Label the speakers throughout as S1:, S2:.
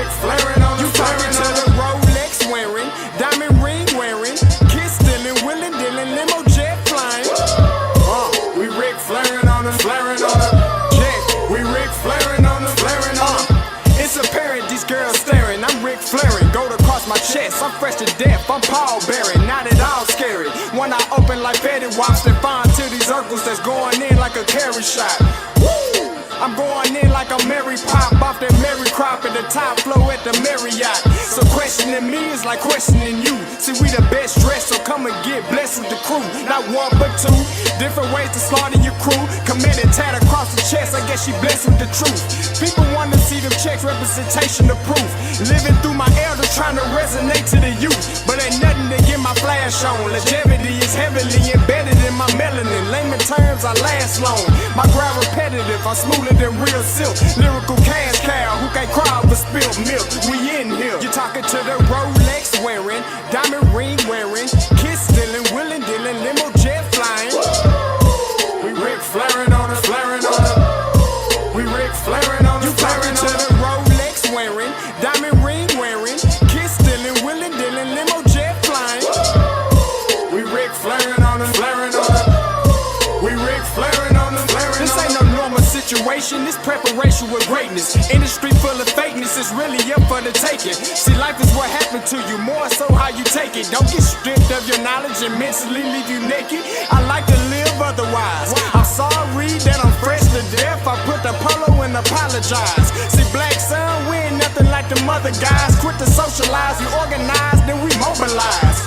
S1: Ric Flairin' on the talking to the Rolex wearing, diamond ring wearing, kiss stealing, willing dealing, limo jet flying. We Ric Flairin' on the jet. We Ric Flairin' on the flaring on. It's apparent these girls staring. I'm Ric Flairin', gold across my chest. I'm fresh to death. I'm Paul Bearing, not at all scary. One eye open like Betty Wops and fine to these Urkels that's going in like a carry shot. Woo! I'm going in like a Mary Pop off that Mary Crop at the top flow at the Marriott. So questioning me is like questioning you. See, we the best dressed, so come and get blessed with the crew. Not one but two, different ways to slaughter your crew. Committed tat across the chest, I guess she blessed with the truth. People want to see them checks, representation of proof. Living through my elders, trying to resonate to the youth. But ain't nothing to get my flash on. Longevity is heavily embedded in my melanin. Layman terms, I last long. My grind repetitive, I'm smoother than real silk. Lyrical cash cow, who can't cry over spilled milk. We in here. You're talking to the Rolex wearing, diamond ring wearing, kiss stealing, willing dealing, limo jet flying. We Ric Flairin' on the We Ric Flairin' on the flaring to the Rolex wearing, diamond ring wearing, kiss stealing, willing dealing, limo jet flying. We Ric Flairin' on the We Ric Flairin' on the This ain't no normal situation, this preparation with greatness. Industry full of fakeness, it's really up for the taking. See, life is what happened to you, more so how you take it. Don't get stripped of your knowledge and mentally leave you naked. I like to live otherwise. I'm sorry that I'm fresh to death. I put the polo and apologize. See, black son, we ain't nothing like the mother guys. Quit to socialize, we organize, then we mobilize.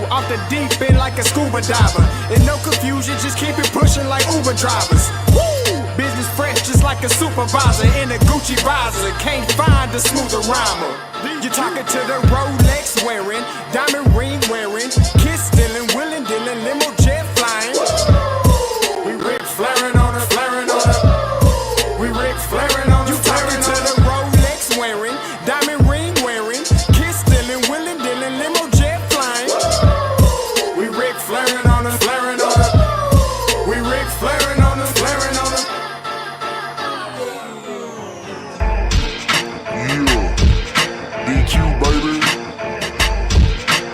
S1: Off the deep end like a scuba diver. And no confusion, just keep it pushing like Uber drivers. Woo! Business fresh just like a supervisor in a Gucci visor. Can't find a smoother rhymer. You're talking to the Rolex wearing, diamond ring wearing, kiss stealing, willing dealing, limo jet flying. We Ric Flairin' on the We Ric Flairin' on the You talking to the Rolex wearing, diamond ring wearing, kiss stealing, willing dealing, limo jet flying. We Ric Flairin' on the We Ric Flairin' on the
S2: Yeah, DQ baby.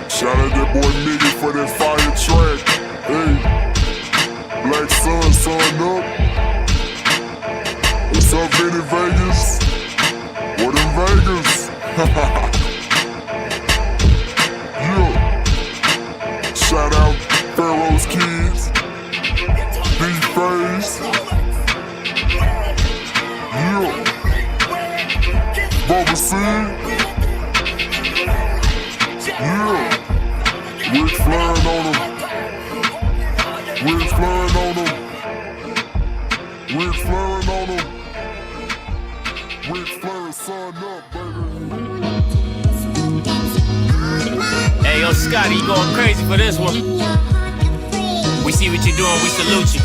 S2: Shout out that boy Nigga for that fire track. Hey, Black Sun, sun up. What's up, Vinny Vegas? What in Vegas? Yeah. Shout out Pharaoh's Kids, D-Face, yeah, Bubba C, yeah, Ric Flairin' on them, Ric Flairin' on them, Ric Flairin' on them, Ric Flairin' son up, baby.
S3: Hey, yo, Scotty, you going crazy for this one. We see what you're doing, we salute you.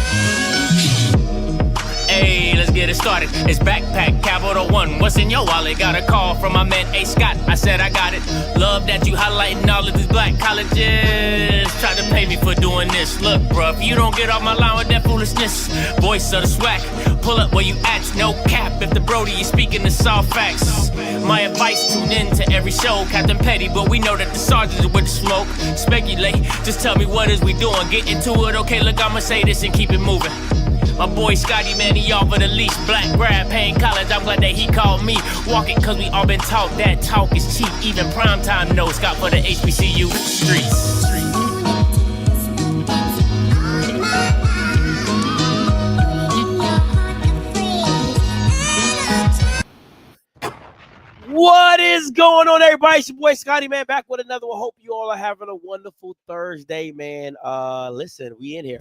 S3: Hey, let's get it started. It's Backpack, Capital One. What's in your wallet? Got a call from my man, A. Scott. I said I got it. Love that you highlighting all of these black colleges. Try to pay me for doing this. Look, bruh, if you don't get off my line with that foolishness, voice of the SWAC, pull up where you at, no cap. If the Brody is speaking the soft facts, my advice, tune in to every show. Captain Petty, but we know that the sergeants are with the smoke. Speculate, just tell me what is we doing. Get into it, okay, look, I'ma say this and keep it moving. My boy Scotty, man, he off of the leash. Black grad, paying college, I'm glad that he called me. Walk it, cause we all been taught that talk is cheap. Even primetime knows Scott for the HBCU streets.
S4: What is going on, everybody? It's your boy Scotty, man, back with another one. Hope you all are having a wonderful Thursday, man. Listen, we in here.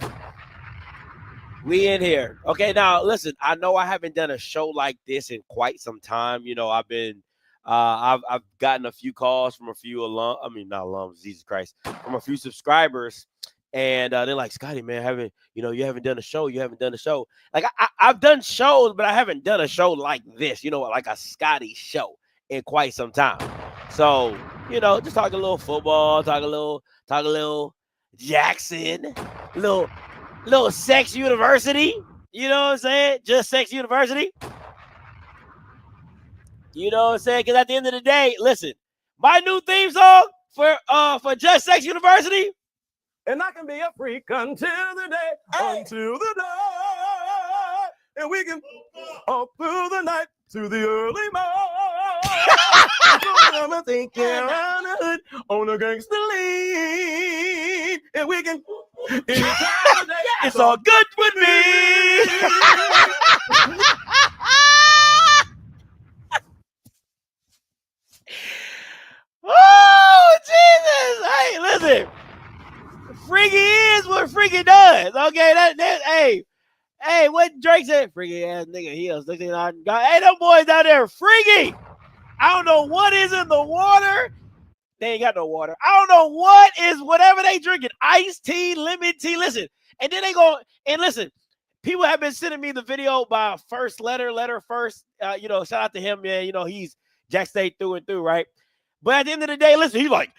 S4: We in here. Okay, now listen, I know I haven't done a show like this in quite some time. You know, I've gotten a few calls from a few Jesus Christ, from a few subscribers, and they're like, Scotty, man, you haven't done a show. You haven't done a show. Like I've done shows, but I haven't done a show like this, you know, like a Scotty show in quite some time. So, you know, just talk a little football, talk a little Jackson, little sex university, you know what I'm saying? Just sex university. You know what I'm saying? Because at the end of the day, listen, my new theme song for Just Sex University.
S5: And I can be a freak until the day, until the day. And we can up through the night to the early morning. I'm thinking around the hood on a gangster lean. And we can,
S4: it's all good with me. Oh, Jesus. Hey, listen. Freaky is what freaky does. Okay, hey, what Drake said? Freaky ass nigga heels. Hey, them boys out there freaky. I don't know what is in the water. They ain't got no water. I don't know what is whatever they drinking. Iced tea, lemon tea. Listen, and then they go and listen. People have been sending me the video by First Letter First. Shout out to him, man. He's Jack State through and through, right? But at the end of the day, listen, he like,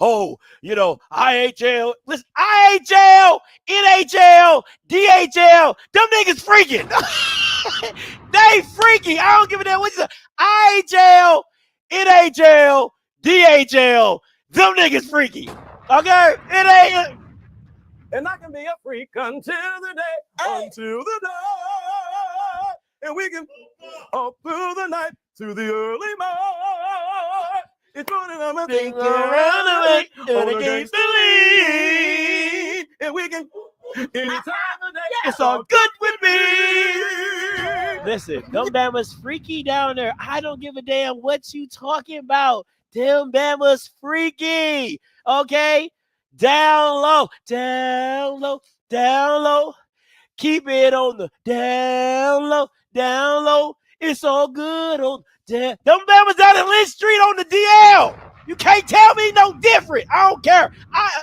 S4: oh, IHL, listen, IHL, NHL, DHL, them niggas freaking. They freaky. I don't give a damn what you say. IHL, NHL, DHL, them niggas freaky. Okay? It ain't.
S5: And I can be a freak until the day, until the day. And we can up through the night to the early morning. It's running on my thing around the way on against the lead. And we can, anytime of the day, it's all good with me.
S4: Listen, them Bama's freaky down there. I don't give a damn what you talking about. Them Bama's freaky. Okay? Down low, down low, down low. Keep it on the down low, down low. It's all good on them Bama's down in Lynch Street on the DL. You can't tell me no different. I don't care.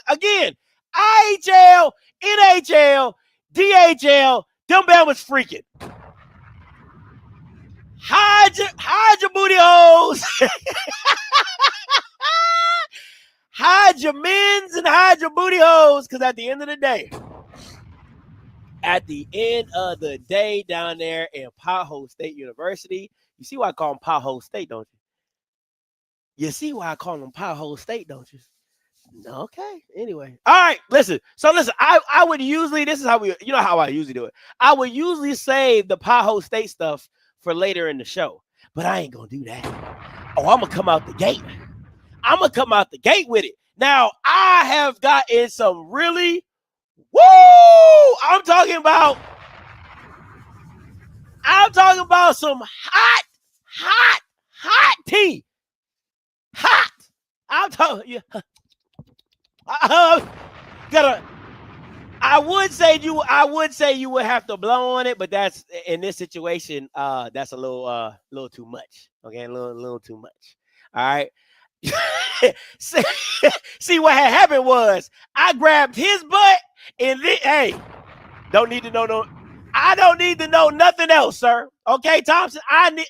S4: Again, IHL, NHL, DHL, them Bama's freaking. Hide your booty holes. Hide your men's and hide your booty holes, because at the end of the day, down there in Pothole State University, you see why I call them Pothole State, don't you? You see why I call them Pothole State, don't you? Okay. Anyway. All right. Listen. So listen, I would usually, this is how how I usually do it. I would usually save the Pothole State stuff for later in the show, but I ain't going to do that. Oh, I'm going to come out the gate. I'm going to come out the gate with it. Now, I have gotten some really, I'm talking about some hot tea. Hot. I'm talking, yeah. I would say you would have to blow on it, but that's in this situation, that's a little too much. Okay, a little too much. All right. See what had happened was I grabbed his butt and then, hey, don't need to know I don't need to know nothing else, sir. Okay, Thompson, I need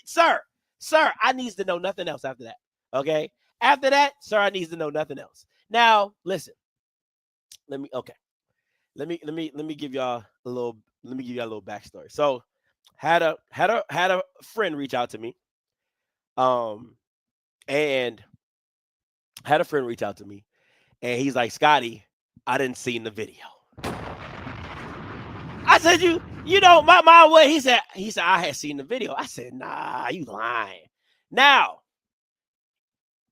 S4: to know nothing else after that. Okay, after that, sir, I need to know nothing else. Now, listen, let me give y'all a little backstory. So, had a friend reach out to me, and he's like, Scotty, I didn't see the video. I said, my mind, what he said, I had seen the video. I said, nah, you lying. Now,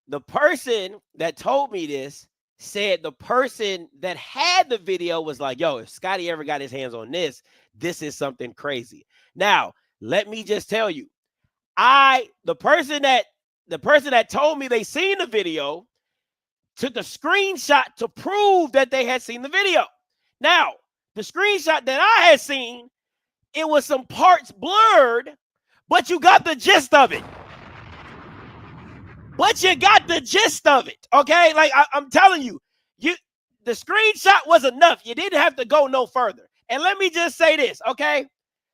S4: the person that told me this said the person that had the video was like, yo, if Scotty ever got his hands on this, this is something crazy. Now, let me just tell you, the person that told me they seen the video took a screenshot to prove that they had seen the video. Now, the screenshot that I had seen, it was some parts blurred, but you got the gist of it. Okay? Like I'm telling you, the screenshot was enough. You didn't have to go no further. And let me just say this, okay?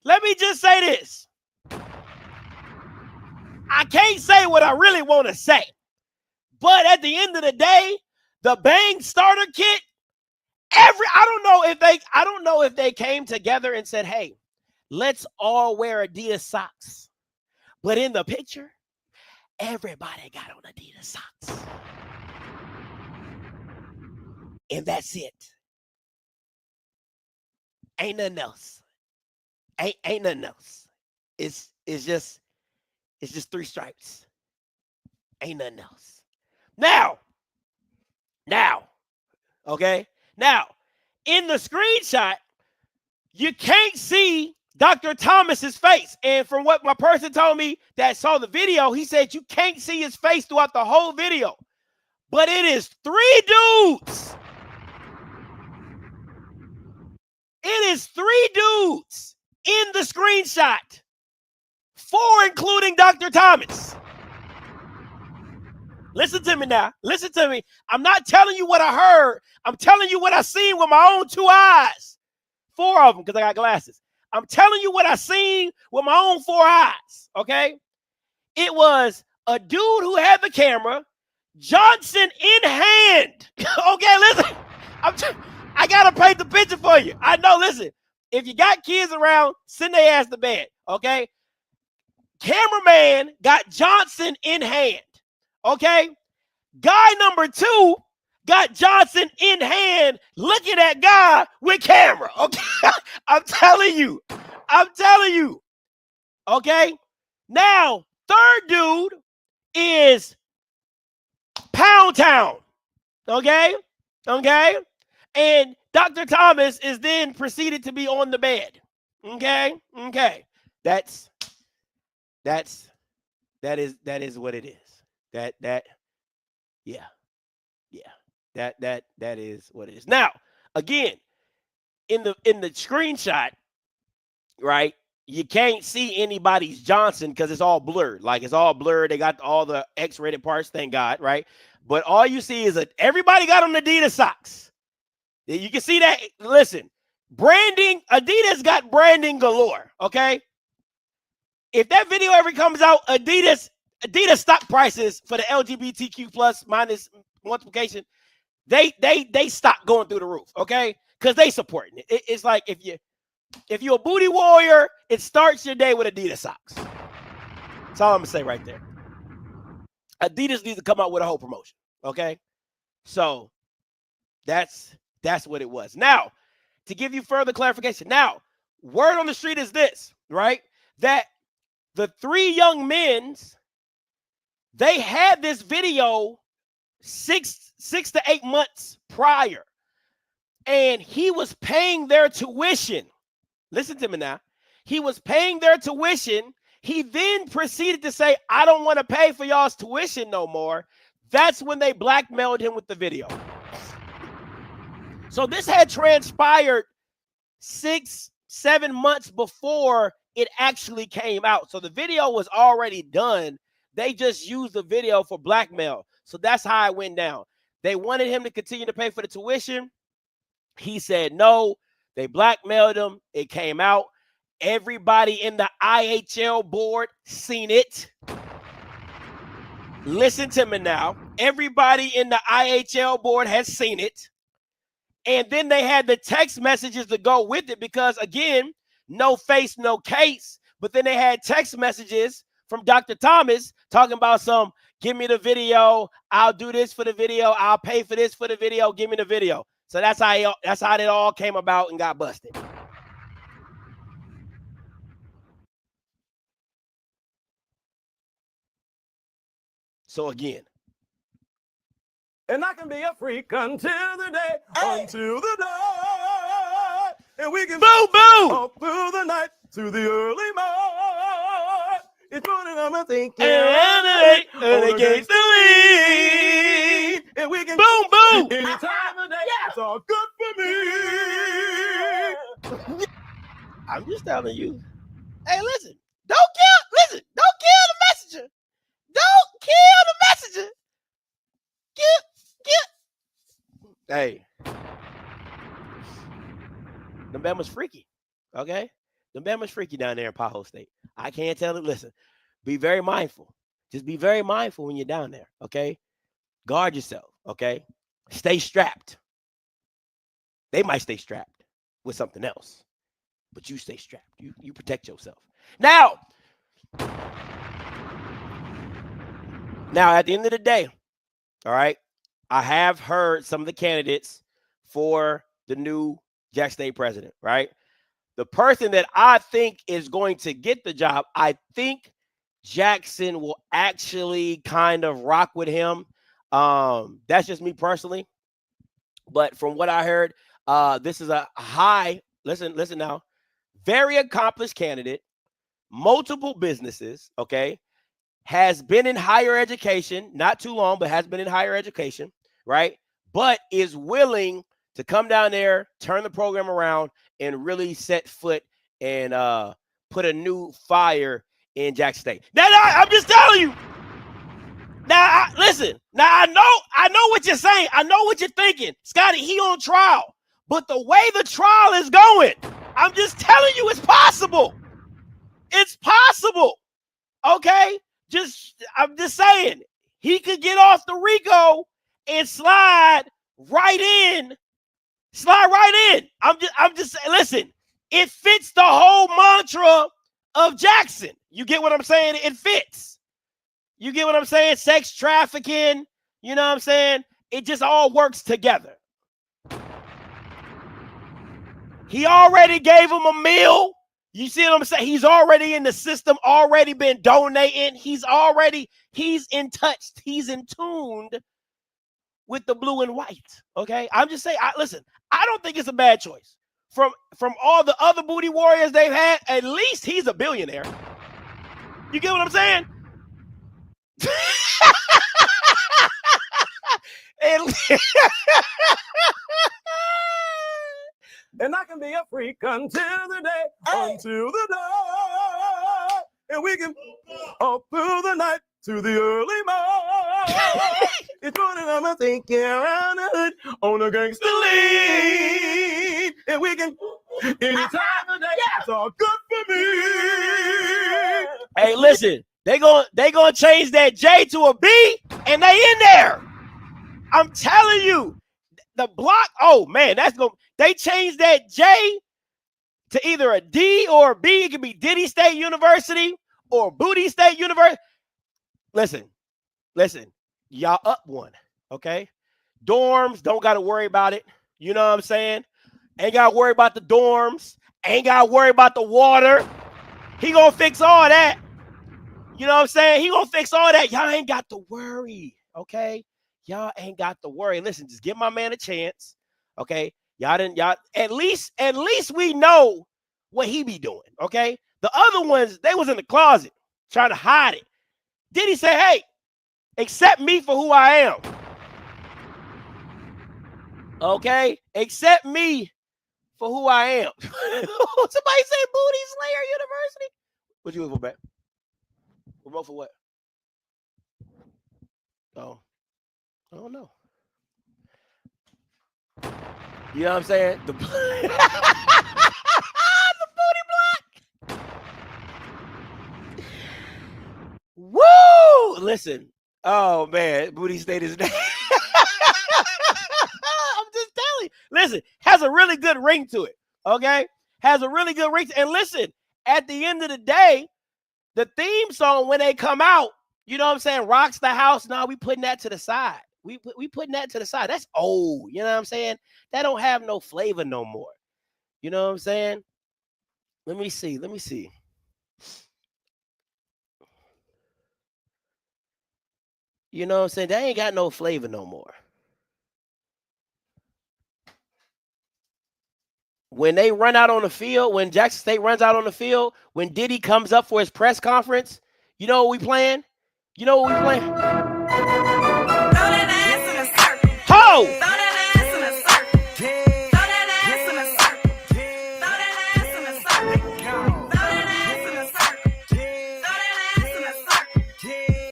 S4: I can't say what I really want to say. But at the end of the day, the Bang starter kit, I don't know if they came together and said, hey, let's all wear Adidas socks. But in the picture, Everybody got on Adidas socks. And that's it. Ain't nothing else. Ain't nothing else. It's just 3 stripes. Ain't nothing else. Now, okay? Now, in the screenshot, you can't see Dr. Thomas's face. And from what my person told me that saw the video, he said you can't see his face throughout the whole video. But it is 3 dudes. It is 3 dudes in the screenshot. 4 including Dr. Thomas. Listen to me now. Listen to me. I'm not telling you what I heard. I'm telling you what I seen with my own 2 eyes. 4 of them, because I got glasses. I'm telling you what I seen with my own 4 eyes, okay? It was a dude who had the camera, Johnson in hand. Okay, listen. I got to paint the picture for you. I know, listen. If you got kids around, send their ass to bed, okay? Cameraman got Johnson in hand, okay? Guy number 2 got Johnson in hand looking at guy with camera, okay? I'm telling you. Okay? Now, 3rd dude is Pound Town, okay? Okay? And Dr. Thomas is then proceeded to be on the bed, okay? Okay. That is what it is. That is what it is. Now, again, in the screenshot, right? You can't see anybody's Johnson because it's all blurred. Like, it's all blurred. They got all the X-rated parts, thank God, right? But all you see is that everybody got on Adidas socks. You can see that. Listen, branding, Adidas got branding galore, okay? If that video ever comes out, Adidas stock prices for the LGBTQ plus minus multiplication, they stop going through the roof, okay? Because they supporting it. It's like if you're a booty warrior, it starts your day with Adidas socks. That's all I'm gonna say right there. Adidas needs to come out with a whole promotion, okay? So that's what it was. Now, to give you further clarification, now, word on the street is this, right? That the 3 young men, they had this video 6 to 8 months prior, and he was paying their tuition. Listen to me now. He was paying their tuition. He then proceeded to say, I don't want to pay for y'all's tuition no more. That's when they blackmailed him with the video. So this had transpired 6-7 months before it actually came out. So the video was already done. They just used the video for blackmail. So that's how it went down. They wanted him to continue to pay for the tuition. He said no. They blackmailed him. It came out. Everybody in the IHL board seen it. Listen to me now. Everybody in the IHL board has seen it. And then they had the text messages to go with it because, again, no face, no case. But then they had text messages from Dr. Thomas talking about some, give me the video. I'll do this for the video. I'll pay for this for the video. Give me the video. So that's how it all came about and got busted. So again.
S5: And I can be a freak until the day, until the day. And we can
S4: boom, boom,
S5: all through the night to the early morning. It's morning, I'm thinking.
S4: And against the lead.
S5: And we can
S4: boom, boom.
S5: Any time of day, it's all good for me.
S4: I'm just telling you. Hey, listen. Don't kill the messenger. Don't kill the messenger. Hey. The Bama's freaky. Okay? The Bama's freaky down there in Paho State. I can't tell it. Listen, be very mindful. Just be very mindful when you're down there. Okay? Guard yourself. Okay? Stay strapped. They might stay strapped with something else, but you stay strapped. You protect yourself. Now, Now, at the end of the day, all right, I have heard some of the candidates for the new Jackson State president, right? The person that I think is going to get the job, I think Jackson will actually kind of rock with him. That's just me personally. But from what I heard, this is a high, listen now, very accomplished candidate, multiple businesses, okay? Has been in higher education, not too long, but has been in higher education, right? But is willing to come down there, turn the program around, and really set foot and put a new fire in Jackson State. Now, I'm just telling you. Now, listen. Now, I know what you're saying. I know what you're thinking. Scotty, he on trial. But the way the trial is going, I'm just telling you it's possible. It's possible. Okay? I'm just saying. He could get off the RICO and slide right in. I'm just listen, it fits the whole mantra of Jackson. You get what I'm saying? It fits. You get what I'm saying? Sex trafficking, you know what I'm saying? It just all works together. He already gave him a meal. You see what I'm saying? He's already in the system, already been donating. He's in touch. He's in tuned with the blue and white. Okay. I'm just saying, listen, I don't think it's a bad choice. From all the other booty warriors they've had, at least he's a billionaire. You get what I'm saying?
S5: And I can be a freak until the day, and we can up through the night to the early morning. It's morning, I'ma take you around the hood on a gangster lean, and we can anytime of day. It's all good for me.
S4: Hey, listen, they gonna change that J to a B, and they in there. I'm telling you, the block. Oh man, they changed that J to either a D or a B. It could be Diddy State University or Booty State University. Listen, y'all up one, okay? Dorms, don't got to worry about it. You know what I'm saying? Ain't got to worry about the dorms. Ain't got to worry about the water. He going to fix all that. You know what I'm saying? He going to fix all that. Y'all ain't got to worry, okay? Y'all ain't got to worry. Listen, just give my man a chance, okay? Y'all at least we know what he be doing, okay? The other ones, they was in the closet trying to hide it. Did he say, hey, accept me for who I am? Okay? Accept me for who I am. Somebody say Booty Slayer University? What you looking for, man? Remote for what? Oh, I don't know. You know what I'm saying? The booty block. Woo! Listen. Oh man, Booty State is there. I'm just telling you. Listen, has a really good ring to it. Okay? Has a really good ring. And listen, at the end of the day, the theme song when they come out, you know what I'm saying, rocks the house. Now we putting that to the side. We putting that to the side. That's old. You know what I'm saying? That don't have no flavor no more. You know what I'm saying? Let me see. You know what I'm saying? They ain't got no flavor no more. When they run out on the field, when Jackson State runs out on the field, when Diddy comes up for his press conference, you know what we playing? You know what we playing?
S6: Throw that ass in a circle.
S4: Ho!
S6: Throw that ass in a circle. Throw that ass in a circle. Throw that ass in a circle. Throw that ass in a circle. Throw that ass in a circle.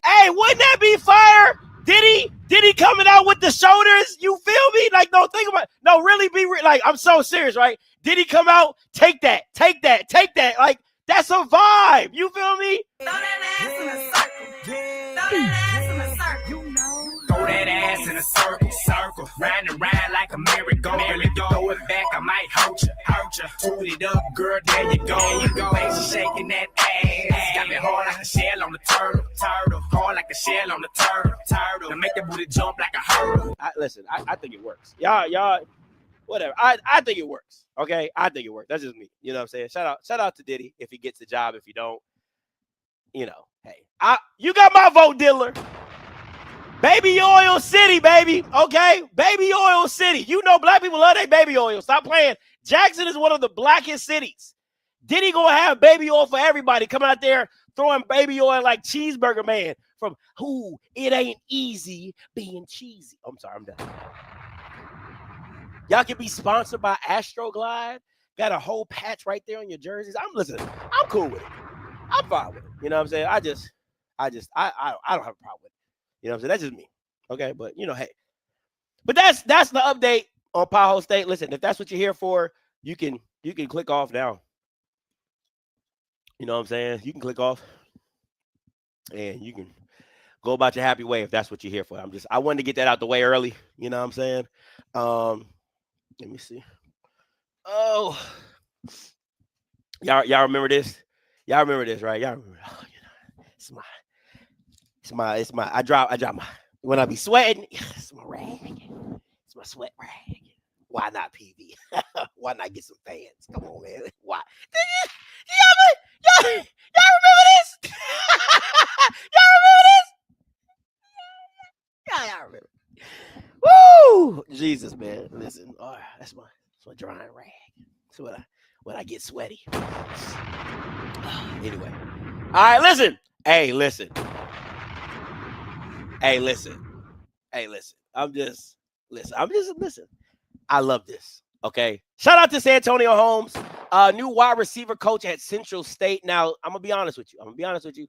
S4: Hey, wouldn't that be fire? Diddy coming out with the shoulders? You feel me? Like, no, think about it. No, really be like, I'm so serious, right? Diddy come out, take that. Like, that's a vibe. You feel me?
S6: Throw that ass in a circle. Throw that ass in a circle. You know.
S2: Throw
S6: throw that ass in a circle, circle, round and round like a merry-go. Throw it back, I might hurt you, hurt you. Toot it up, girl, there you go. There you go. She's shaking that ass. Got me hard like a shell on the turtle, turtle. Hard like a shell on the turtle, turtle. Now make that booty jump like a hurdle.
S4: Listen, I think it works. Y'all, whatever. I think it works. Okay, I think it works. That's just me. You know what I'm saying? Shout out to Diddy if he gets the job. If you don't, you know, hey, you got my vote, Diller. Baby oil city, baby. Okay, baby oil city. You know, black people love their baby oil. Stop playing. Jackson is one of the blackest cities. Diddy gonna have baby oil for everybody coming out there throwing baby oil like Cheeseburger Man from who it ain't easy being cheesy. I'm sorry, I'm done. Y'all can be sponsored by Astroglide. Got a whole patch right there on your jerseys. I'm cool with it. I'm fine with it. You know what I'm saying? I don't have a problem with it. You know what I'm saying? That's just me. Okay, but you know, hey. But that's the update on Powell State. Listen, if that's what you're here for, you can click off now. You know what I'm saying? You can click off and you can go about your happy way if that's what you're here for. I wanted to get that out the way early. You know what I'm saying? Let me see. Oh, y'all remember this? Y'all remember this, right? Y'all remember? Oh, you know, it's my. I drop my when I be sweating. It's my rag. It's my sweat rag. Why not PV? Why not get some fans? Come on, man. Why? Y'all remember this? Y'all remember this? Y'all remember. Woo! Jesus, man. Listen, all right, that's my drying rag. That's when I get sweaty. Anyway. All right, listen. Hey, listen. Listen. I love this. Okay. Shout out to San Antonio Holmes, new wide receiver coach at Central State. Now, I'm gonna be honest with you.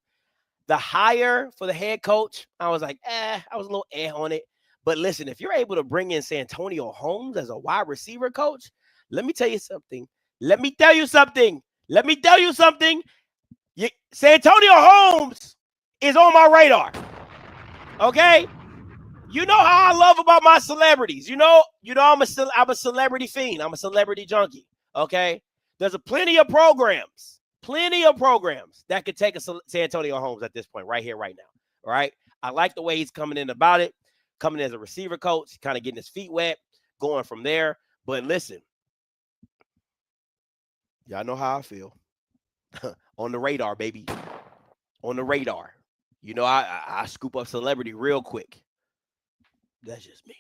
S4: The hire for the head coach, I was like, I was a little on it. But listen, if you're able to bring in San Antonio Holmes as a wide receiver coach, let me tell you something. San Antonio Holmes is on my radar. Okay? You know how I love about my celebrities. You know I'm a celebrity fiend. I'm a celebrity junkie. Okay? There's plenty of programs that could take a San Antonio Holmes at this point, right here, right now. All right? I like the way he's coming in about it. Coming as a receiver coach, kind of getting his feet wet, going from there. But listen, y'all know how I feel. On the radar, baby. On the radar. You know, I scoop up celebrity real quick. That's just me.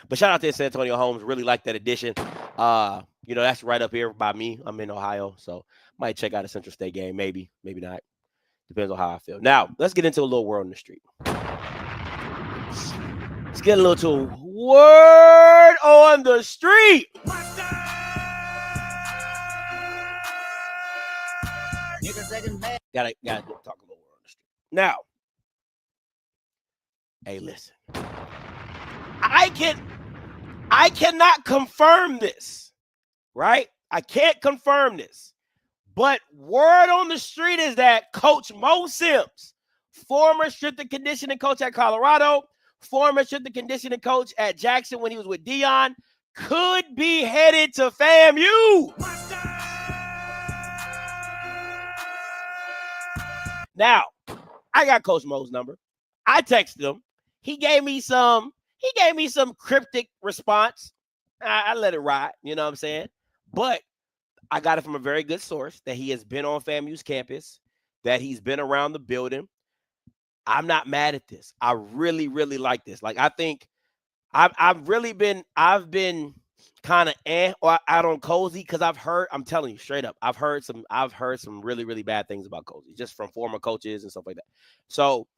S4: But shout out to San Antonio Holmes. Really like that addition. You know, that's right up here by me. I'm in Ohio, so might check out a Central State game. Maybe not. Depends on how I feel. Now, let's get into a little word on the street. Let's get a little word on the street. Gotta talk a little word on the street. Now, hey, listen. I cannot confirm this, right? I can't confirm this. But word on the street is that Coach Mo Sims, former strength and conditioning coach at Colorado, former strength and conditioning coach at Jackson when he was with Dion, could be headed to FAMU. Now, I got Coach Mo's number. I texted him. He gave me some cryptic response. I let it ride, you know what I'm saying? But I got it from a very good source that he has been on FAMU's campus, that he's been around the building. I'm not mad at this. I really, really like this. Like, I think I've been kind of out on Cozy because I'm telling you straight up, I've heard some really, really bad things about Cozy, just from former coaches and stuff like that. So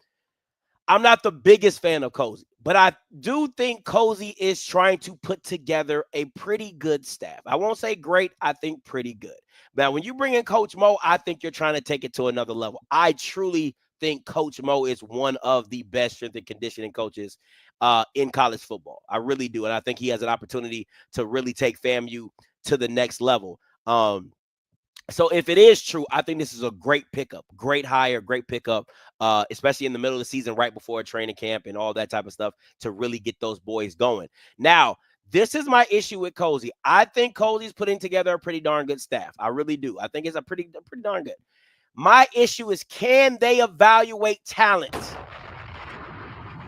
S4: I'm not the biggest fan of Cozy, but I do think Cozy is trying to put together a pretty good staff. I won't say great. I think pretty good. Now, when you bring in Coach Mo, I think you're trying to take it to another level. I truly think Coach Mo is one of the best strength and conditioning coaches in college football. I really do. And I think he has an opportunity to really take FAMU to the next level. So if it is true, I think this is a great pickup, great hire, great pickup, especially in the middle of the season, right before a training camp and all that type of stuff to really get those boys going. Now, this is my issue with Cozy. I think Cozy's putting together a pretty darn good staff. I really do. I think it's a pretty darn good. My issue is, can they evaluate talent?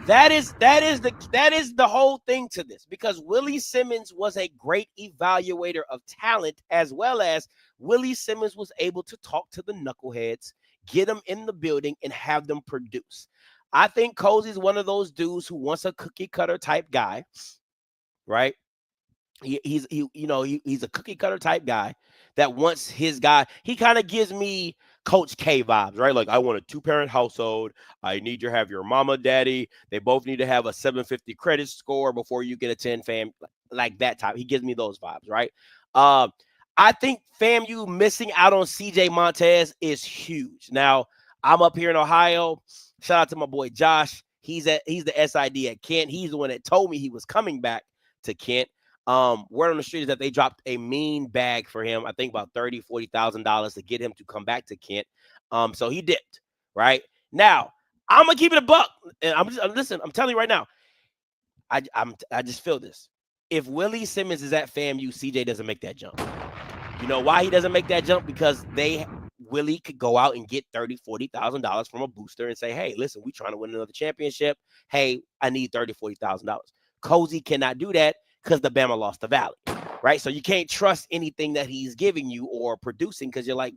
S4: That is the whole thing to this, because Willie Simmons was a great evaluator of talent, as well as Willie Simmons was able to talk to the knuckleheads, get them in the building, and have them produce. I think Cozy's one of those dudes who wants a cookie cutter type guy, right? He's a cookie cutter type guy that wants his guy. He kind of gives me Coach K vibes, right? Like, I want a 2-parent household. I need to have your mama, daddy. They both need to have a 750 credit score before you get a 10 fam, like that type. He gives me those vibes, right? I think FAMU missing out on CJ Montez is huge. Now, I'm up here in Ohio. Shout out to my boy Josh. He's the SID at Kent. He's the one that told me he was coming back to Kent. Word on the street is that they dropped a mean bag for him. I think about $30,000-$40,000 to get him to come back to Kent. So he dipped. Right now, I'm gonna keep it a buck. And I'm telling you right now, I just feel this. If Willie Simmons is at FAMU, CJ doesn't make that jump. You know why he doesn't make that jump? Because Willie could go out and get $30,000-$40,000 from a booster and say, hey, listen, we trying to win another championship. Hey, I need $30,000-$40,000. Cozy cannot do that because the Bama lost the Valley, right? So you can't trust anything that he's giving you or producing, because you're like,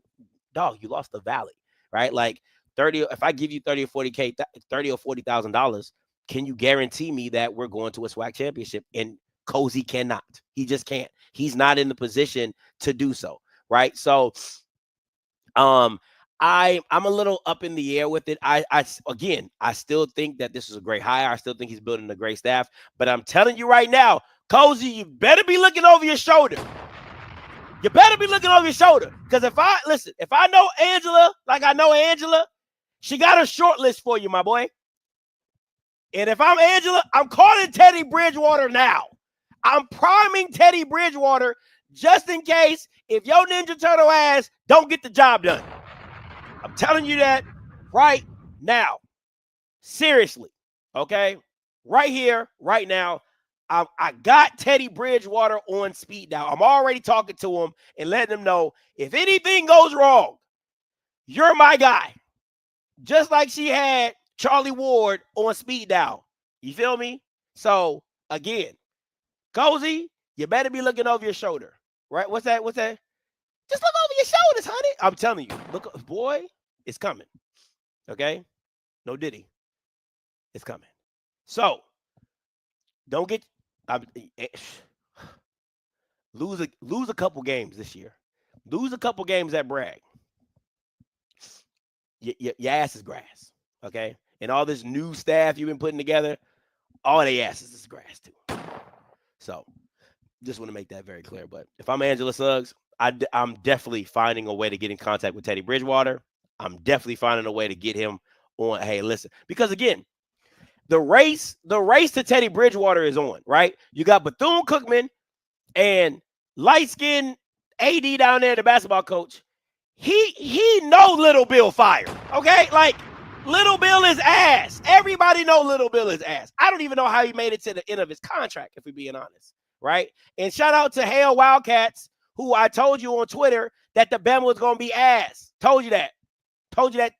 S4: dog, you lost the Valley, right? Like if I give you $30,000 or $40,000, can you guarantee me that we're going to a SWAC championship? And Cozy cannot. He just can't. He's not in the position to do so, right? So I'm a little up in the air with it. I still think that this is a great hire. I still think he's building a great staff. But I'm telling you right now, Cozy, you better be looking over your shoulder. You better be looking over your shoulder. Because if I know Angela like I know Angela, she got a short list for you, my boy. And if I'm Angela, I'm calling Teddy Bridgewater now. I'm priming Teddy Bridgewater just in case if your Ninja Turtle ass don't get the job done. I'm telling you that right now. Seriously, okay? Right here, right now, I got Teddy Bridgewater on speed dial. I'm already talking to him and letting him know if anything goes wrong, you're my guy. Just like she had Charlie Ward on speed dial. You feel me? So, again, Cozy, you better be looking over your shoulder, right? What's that? Just look over your shoulders, honey. I'm telling you, look, boy, it's coming. Okay? No Diddy. It's coming. So, don't get lose a couple games this year. Lose a couple games at Bragg. Your ass is grass. Okay? And all this new staff you've been putting together, all they asses is grass too. So, just want to make that very clear. But if I'm Angela Suggs, I'm definitely finding a way to get in contact with Teddy Bridgewater. I'm definitely finding a way to get him on. Hey, listen, because again, the race to Teddy Bridgewater is on, right? You got Bethune-Cookman and light-skinned AD down there, the basketball coach. He know Little Bill fired, okay? Like, Little Bill is ass. Everybody know Little Bill is ass. I don't even know how he made it to the end of his contract, if we're being honest, right? And shout out to Hale Wildcats, who I told you on Twitter that the Bama was going to be ass. Told you that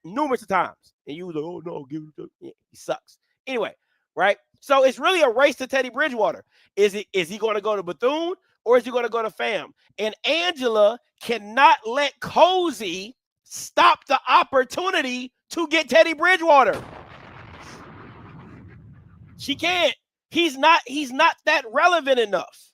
S4: numerous times. And you was like, oh, no, give him to yeah, he sucks. Anyway, right? So it's really a race to Teddy Bridgewater. Is he going to go to Bethune or is he going to go to FAM? And Angela cannot let Cozy stop the opportunity to get Teddy Bridgewater. She can't. He's not that relevant enough.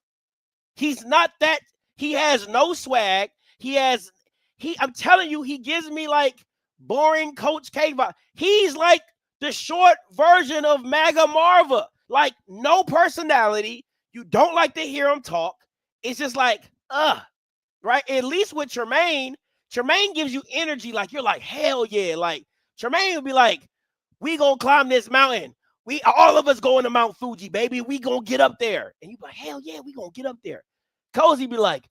S4: He's not that. He has no swag. I'm telling you, he gives me like boring Coach K vibe. He's like the short version of MAGA Marva. Like, no personality. You don't like to hear him talk. It's just like, right? At least with Tremaine gives you energy. Like, you're like, hell yeah. Like, Tremaine will be like, we gonna climb this mountain. All of us going to Mount Fuji, baby. We gonna get up there. And you be like, hell yeah, we gonna get up there. Cozy be like,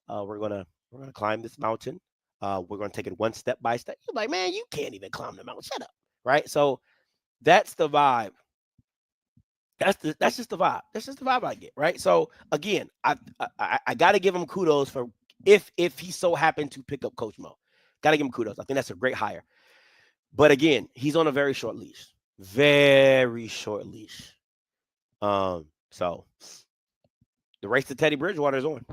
S4: we're gonna We're going to climb this mountain. We're going to take it one step by step. You're like, man, you can't even climb the mountain. Shut up. Right? So that's the vibe. That's just the vibe. That's just the vibe I get. Right? So again, I got to give him kudos for if he so happened to pick up Coach Mo. Got to give him kudos. I think that's a great hire. But again, he's on a very short leash. Very short leash. So the race to Teddy Bridgewater is on.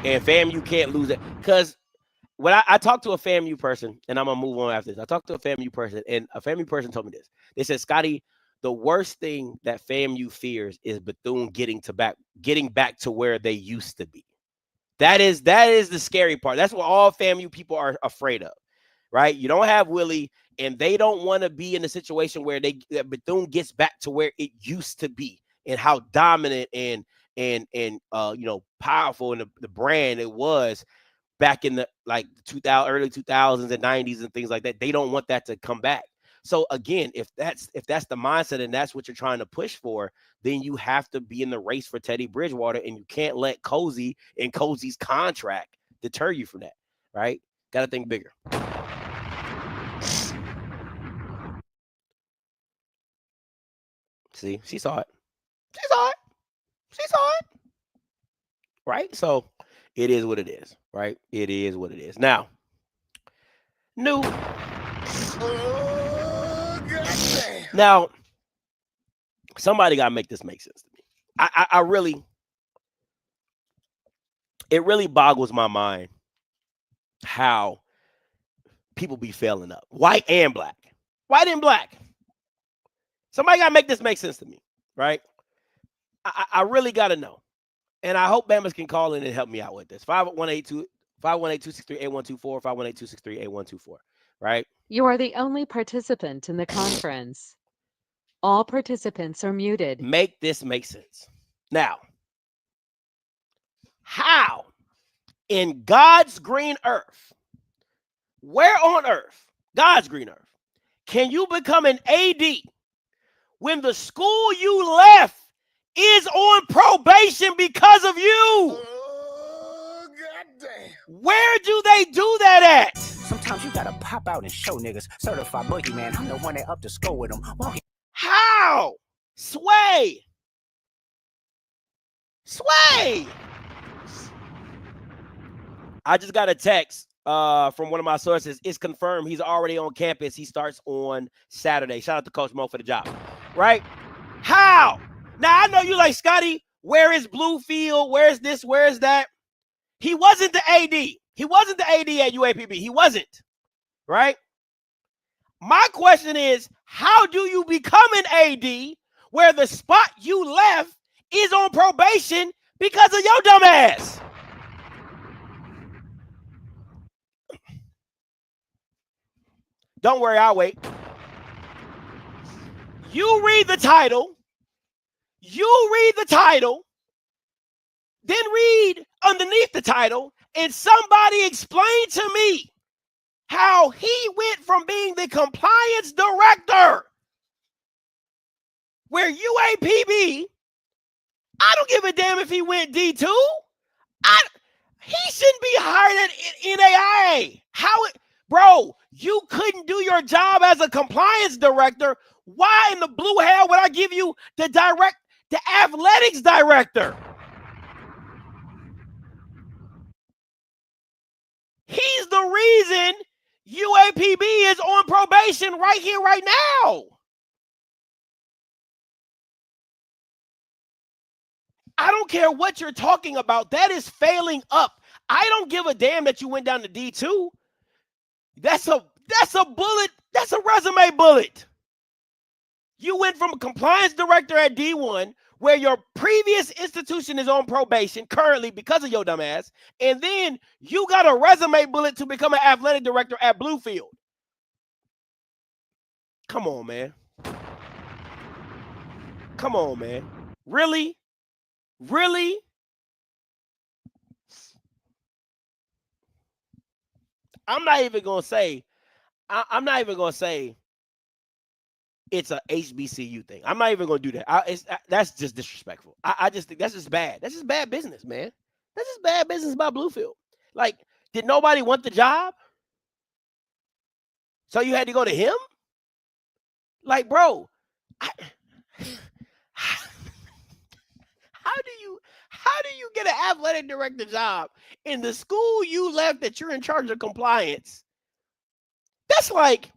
S4: And FAMU can't lose it. Because when I talked to a FAMU person, and I'm going to move on after this. I talked to a FAMU person, and a FAMU person told me this. They said, Scotty, the worst thing that FAMU fears is Bethune getting back to where they used to be. That is the scary part. That's what all FAMU people are afraid of, right? You don't have Willie, and they don't want to be in a situation where that Bethune gets back to where it used to be and how dominant and powerful in the brand it was back in the early 2000s and 90s and things like that. They don't want that to come back. So again, if that's the mindset and that's what you're trying to push for, then you have to be in the race for Teddy Bridgewater, and you can't let Cozy and Cozy's contract deter you from that, right? Got to think bigger. See, she saw it. She saw it. Right? So it is what it is, right? It is what it is. Now, Now, somebody got to make this make sense to me. It really boggles my mind how people be failing up, white and black. Somebody got to make this make sense to me, right? I really got to know. And I hope Bama's can call in and help me out with this. 518-263-8124, 518-263-8124, right?
S7: You are the only participant in the conference. All participants are muted.
S4: Make this make sense. Now, how in God's green earth, where on earth, God's green earth, can you become an AD when the school you left is on probation because of you? Where do they do that at?
S8: Sometimes you gotta pop out and show niggas. Certified boogeyman, I'm the one that up to score with them.
S4: How? Sway. I just got a text from one of my sources. It's confirmed he's already on campus. He starts on Saturday. Shout out to Coach Mo for the job. Right? How? Now, I know you like, Scotty, where is Bluefield? Where is this? Where is that? He wasn't the AD. He wasn't the AD at UAPB. He wasn't. Right? My question is, how do you become an AD where the spot you left is on probation because of your dumb ass? Don't worry, I'll wait. You read the title, then read underneath the title, and somebody explain to me how he went from being the compliance director, where UAPB, I don't give a damn if he went D2. He shouldn't be hired at NAIA. Bro, you couldn't do your job as a compliance director. Why in the blue hell would I give you the athletics director? He's the reason UAPB is on probation right here, right now. I don't care what you're talking about. That is failing up. I don't give a damn that you went down to D2. That's a bullet. That's a resume bullet. You went from a compliance director at D1, where your previous institution is on probation currently because of your dumb ass, and then you got a resume bullet to become an athletic director at Bluefield. Come on, man. Really? I'm not even gonna say it's a HBCU thing. I'm not even gonna do that. That's just disrespectful. I just think that's just bad. That's just bad business, man. This is bad business by Bluefield. Like, did nobody want the job? So you had to go to him? Like, bro, how do you get an athletic director job in the school you left that you're in charge of compliance? That's like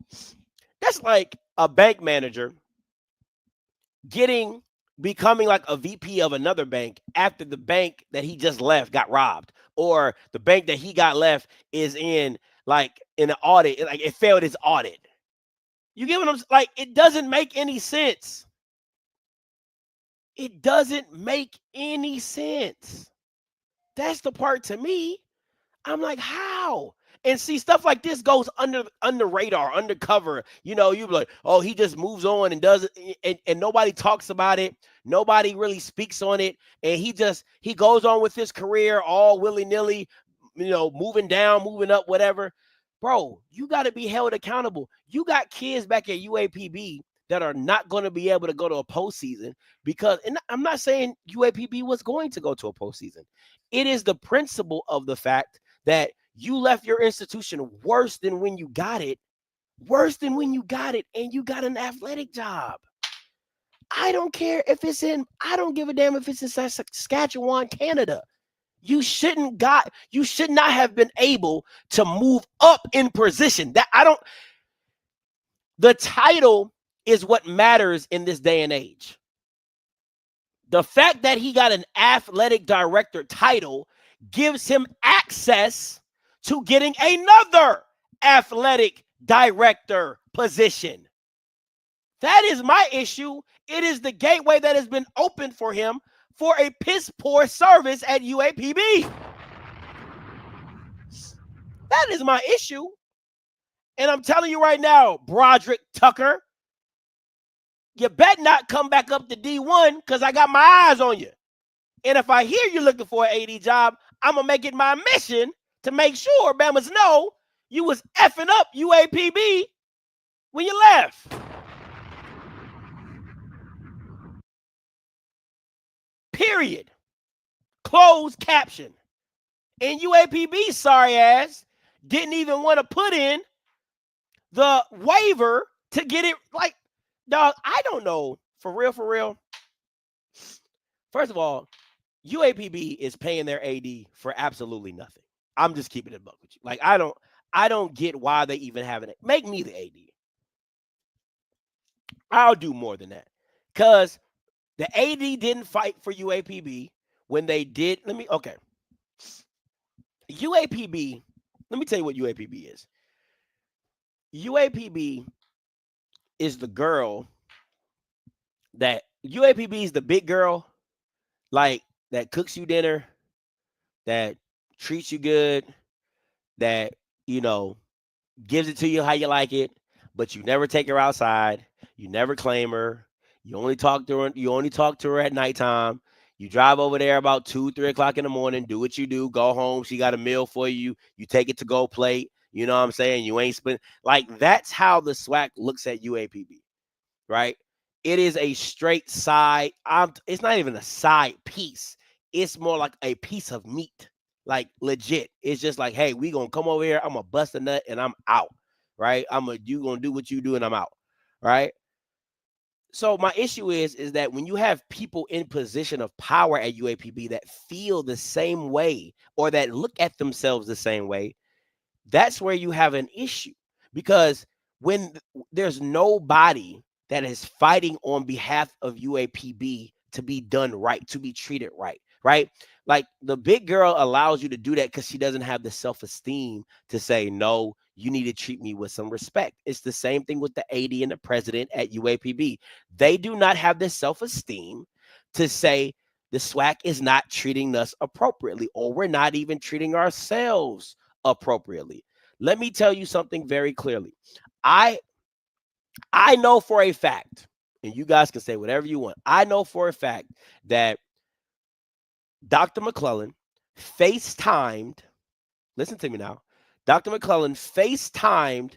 S4: a bank manager becoming like a VP of another bank after the bank that he just left got robbed, or the bank that he got left is in an audit, like it failed its audit. You get what I'm like? It doesn't make any sense. It doesn't make any sense. That's the part to me. I'm like, how? And see, stuff like this goes under radar, undercover. You know, you be like, oh, he just moves on and does it, and nobody talks about it. Nobody really speaks on it. And he goes on with his career all willy-nilly, you know, moving down, moving up, whatever. Bro, you got to be held accountable. You got kids back at UAPB that are not going to be able to go to a postseason because, and I'm not saying UAPB was going to go to a postseason. It is the principle of the fact that you left your institution worse than when you got it, and you got an athletic job. I don't care if I don't give a damn if it's in Saskatchewan, Canada. You should not have been able to move up in position. The title is what matters in this day and age. The fact that he got an athletic director title gives him access to getting another athletic director position. That is my issue. It is the gateway that has been opened for him for a piss poor service at UAPB. That is my issue. And I'm telling you right now, Broderick Tucker, you better not come back up to D1 because I got my eyes on you. And if I hear you looking for an AD job, I'm going to make it my mission to make sure Bamas know you was effing up UAPB when you left. Period. Closed caption. And UAPB, sorry ass, didn't even want to put in the waiver to get it. Like, dog, I don't know. For real. First of all, UAPB is paying their AD for absolutely nothing. I'm just keeping it a buck with you. Like, I don't get why they even have it. Make me the AD. I'll do more than that. Because the AD didn't fight for UAPB when they did. UAPB, let me tell you what UAPB is. UAPB is the girl UAPB is the big girl, like, that cooks you dinner, that treats you good, that, you know, gives it to you how you like it, but you never take her outside. You never claim her. You only talk to her at nighttime. You drive over there about 2-3 o'clock in the morning, do what you do, go home. She got a meal for you. You take it to go plate. You know what I'm saying? You ain't spend. Like, that's how the SWAC looks at UAPB, right? It is a straight side. It's not even a side piece. It's more like a piece of meat, like legit. It's just like, hey, we gonna come over here. I'm gonna bust a nut and I'm out, right? You gonna do what you do and I'm out, right? So my issue is that when you have people in position of power at UAPB that feel the same way or that look at themselves the same way, that's where you have an issue. Because when there's nobody that is fighting on behalf of UAPB to be done right, to be treated right, right? Like, the big girl allows you to do that because she doesn't have the self-esteem to say, no, you need to treat me with some respect. It's the same thing with the AD and the president at UAPB. They do not have the self-esteem to say the SWAC is not treating us appropriately, or we're not even treating ourselves appropriately. Let me tell you something very clearly. I know for a fact, and you guys can say whatever you want, I know for a fact that Dr. McClellan FaceTimed, listen to me now, Dr. McClellan FaceTimed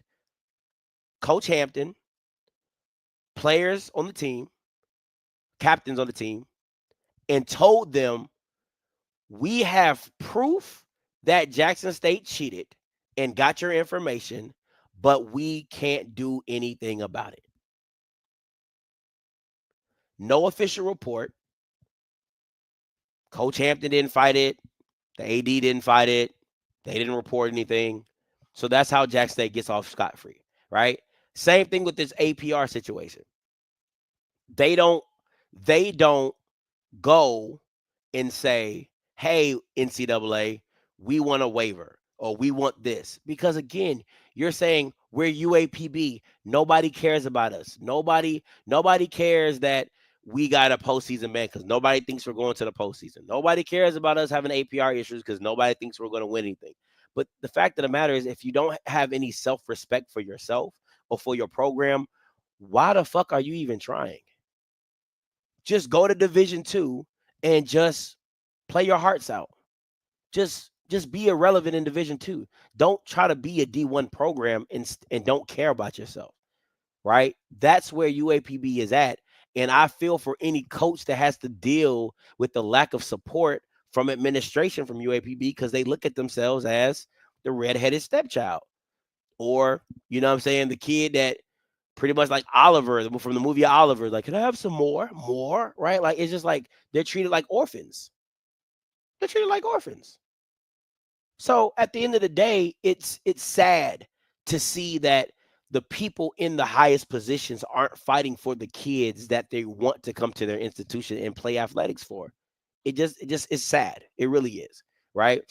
S4: Coach Hampton, players on the team, captains on the team, and told them We have proof that Jackson State cheated and got your information, but we can't do anything about it. No official report. Coach Hampton didn't fight it. The AD didn't fight it. They didn't report anything. So that's how Jackson State gets off scot-free, right? Same thing with this APR situation. They don't go and say, hey, NCAA, we want a waiver or we want this. Because again, you're saying we're UAPB. Nobody cares about us. Nobody cares that we got a postseason ban because nobody thinks we're going to the postseason. Nobody cares about us having APR issues because nobody thinks we're going to win anything. But the fact of the matter is, if you don't have any self-respect for yourself or for your program, why the fuck are you even trying? Just go to Division II and just play your hearts out. Just be irrelevant in Division II. Don't try to be a D1 program and don't care about yourself, right? That's where UAPB is at. And I feel for any coach that has to deal with the lack of support from administration from UAPB because they look at themselves as the redheaded stepchild. Or, you know what I'm saying, the kid that pretty much like Oliver from the movie Oliver, like, can I have some more, right? Like, it's just like they're treated like orphans. They're treated like orphans. So at the end of the day, it's sad to see that the people in the highest positions aren't fighting for the kids that they want to come to their institution and play athletics for. It just is sad. It really is, right?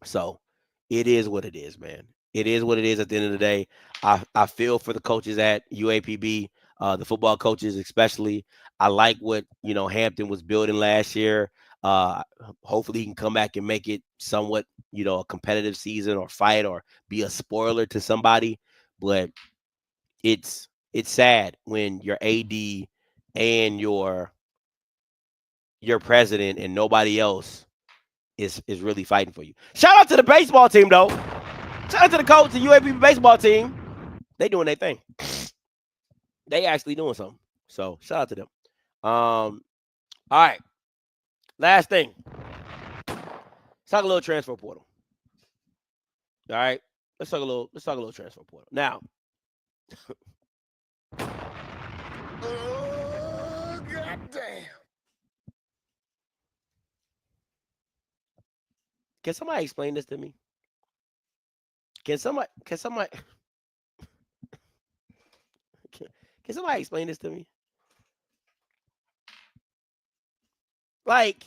S4: So it is what it is, man. It is what it is at the end of the day. I feel for the coaches at UAPB, the football coaches especially. I like what, Hampton was building last year. Hopefully he can come back and make it somewhat, a competitive season or fight or be a spoiler to somebody. But it's sad when your AD and your president and nobody else is really fighting for you. Shout out to the baseball team, though. Shout out to the coach, the UAPB baseball team. They doing their thing. They actually doing something. So shout out to them. All right. Last thing. Let's talk a little transfer portal. All right. Let's talk a little transfer portal. Now.
S2: Oh, goddamn.
S4: Can somebody explain this to me? Can somebody explain this to me? Like,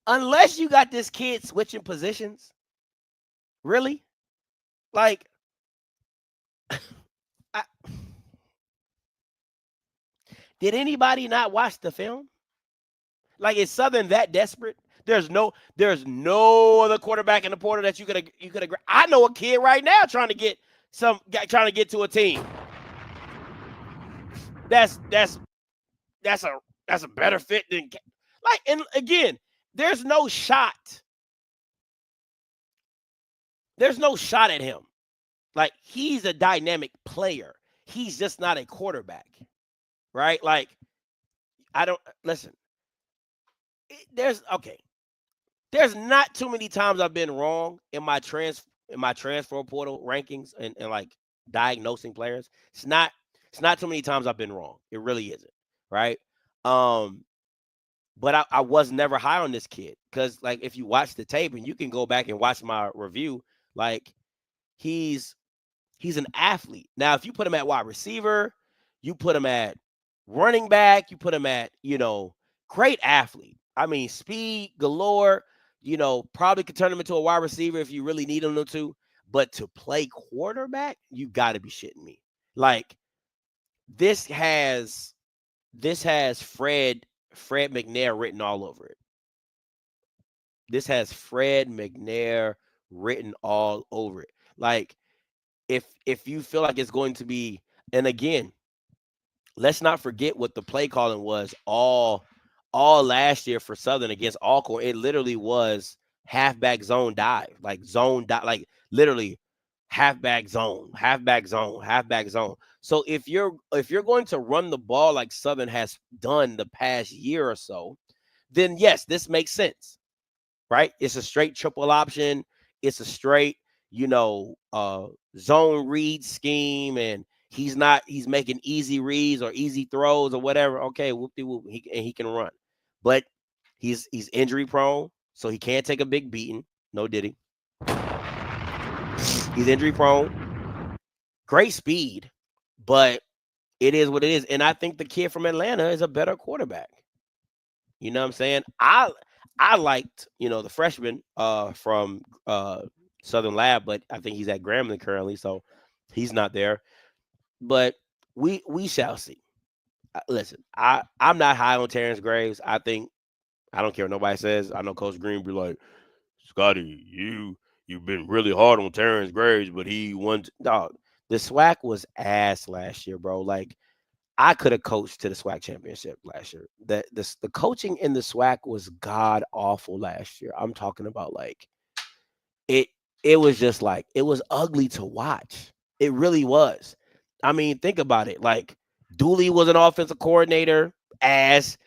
S4: unless you got this kid switching positions, really? Like, did anybody not watch the film? Like, is Southern that desperate? There's no other quarterback in the portal that you could have. I know a kid right now trying to get to a team. That's a better fit than like. And again, there's no shot. There's no shot at him. Like, he's a dynamic player. He's just not a quarterback, right? Like, listen. There's not too many times I've been wrong in my transfer portal rankings and like diagnosing players. It's not too many times I've been wrong. It really isn't, right? But I was never high on this kid because, like, if you watch the tape and you can go back and watch my review, like, he's an athlete. Now, if you put him at wide receiver, you put him at running back, you put him at, great athlete. I mean, speed galore, probably could turn him into a wide receiver if you really need him to. But to play quarterback, you got to be shitting me. Like, this has Fred McNair written all over it. This has Fred McNair written all over it. Like, if you feel like it's going to be, and again, let's not forget what the play calling was all last year for Southern against Alcorn. It literally was halfback zone dive, like literally halfback zone. So if you're going to run the ball like Southern has done the past year or so, then yes, this makes sense, right? It's a straight triple option. It's a straight, zone read scheme, and he's making easy reads or easy throws or whatever. Okay, whoop-de-whoop, he can run, but he's injury prone, so he can't take a big beating. No diddy. He's injury prone. Great speed, but it is what it is. And I think the kid from Atlanta is a better quarterback. You know what I'm saying? I liked, the freshman from Southern Lab, but I think he's at Grambling currently, so he's not there. But we shall see. Listen, I'm not high on Terrence Graves. I don't care what nobody says. I know Coach Green be like, Scotty, you've been really hard on Terrence Graves, but he won. Dog, the SWAC was ass last year, bro. Like, I could have coached to the SWAC championship last year. The coaching in the SWAC was god awful last year. I'm talking about like it was just like it was ugly to watch. It really was. I mean, think about it. Like Dooley was an offensive coordinator, ass.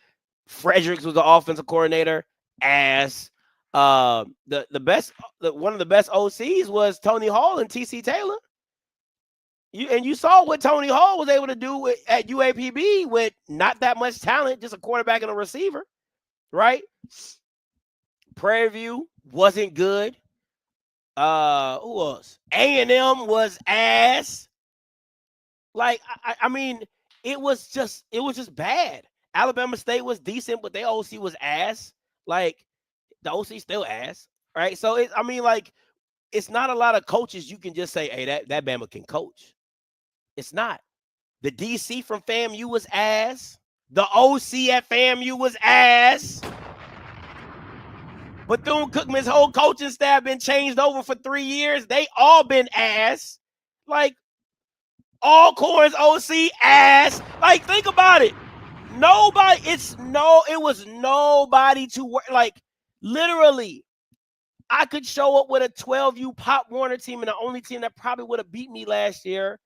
S4: Fredericks was the offensive coordinator, ass. One of the best OCs was Tony Hall and TC Taylor. You saw what Tony Hall was able to do at UAPB with not that much talent, just a quarterback and a receiver, right? Prairie View wasn't good. Who else? A&M was ass. Like, I mean, it was just bad. Alabama State was decent, but their OC was ass. Like, the OC still ass, right? So, it's not a lot of coaches you can just say, hey, that Bama can coach. It's not. The DC from FAMU was ass. The OC at FAMU was ass. Bethune-Cookman's whole coaching staff been changed over for 3 years. They all been ass. Like, Alcorn's OC ass. Like, think about it. It was nobody to work. Like, literally, I could show up with a 12U Pop Warner team, and the only team that probably would have beat me last year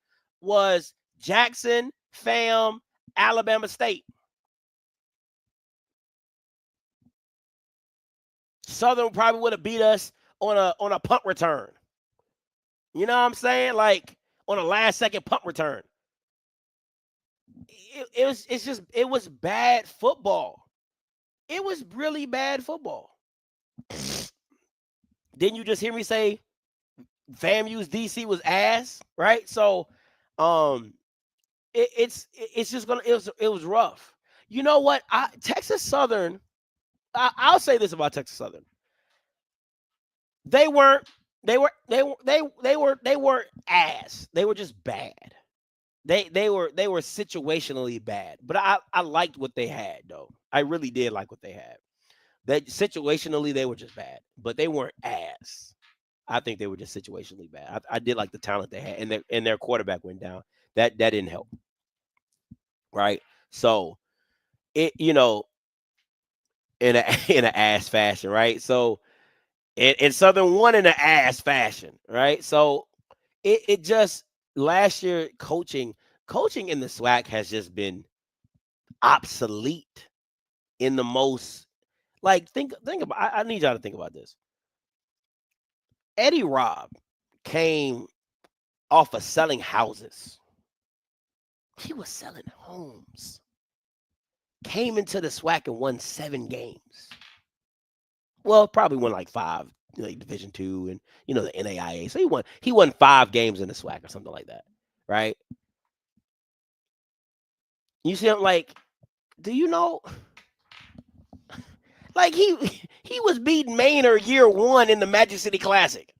S4: was Jackson, FAM, Alabama State. Southern probably would have beat us on a punt return. You know what I'm saying? Like on a last second punt return. It was bad football. It was really bad football. Didn't you just hear me say FAMU's DC was ass, right? So it was rough. You know what? Texas Southern, I'll say this about Texas Southern. They weren't ass. They were just bad. They were situationally bad. But I liked what they had though. I really did like what they had. That situationally they were just bad, but they weren't ass. I think they were just situationally bad. I did like the talent they had, and their quarterback went down. That didn't help. Right? So it, in an ass fashion, right? So and Southern won in an ass fashion, right? So it just last year coaching in the SWAC has just been obsolete in the most like think about I need y'all to think about this. Eddie Robb came off of selling houses. He was selling homes. Came into the SWAC and won 7 games. Well, probably won like 5, like Division II and the NAIA. So he won 5 games in the SWAC or something like that, right? You see him like, do you know? Like he was beating Manor year 1 in the Magic City Classic.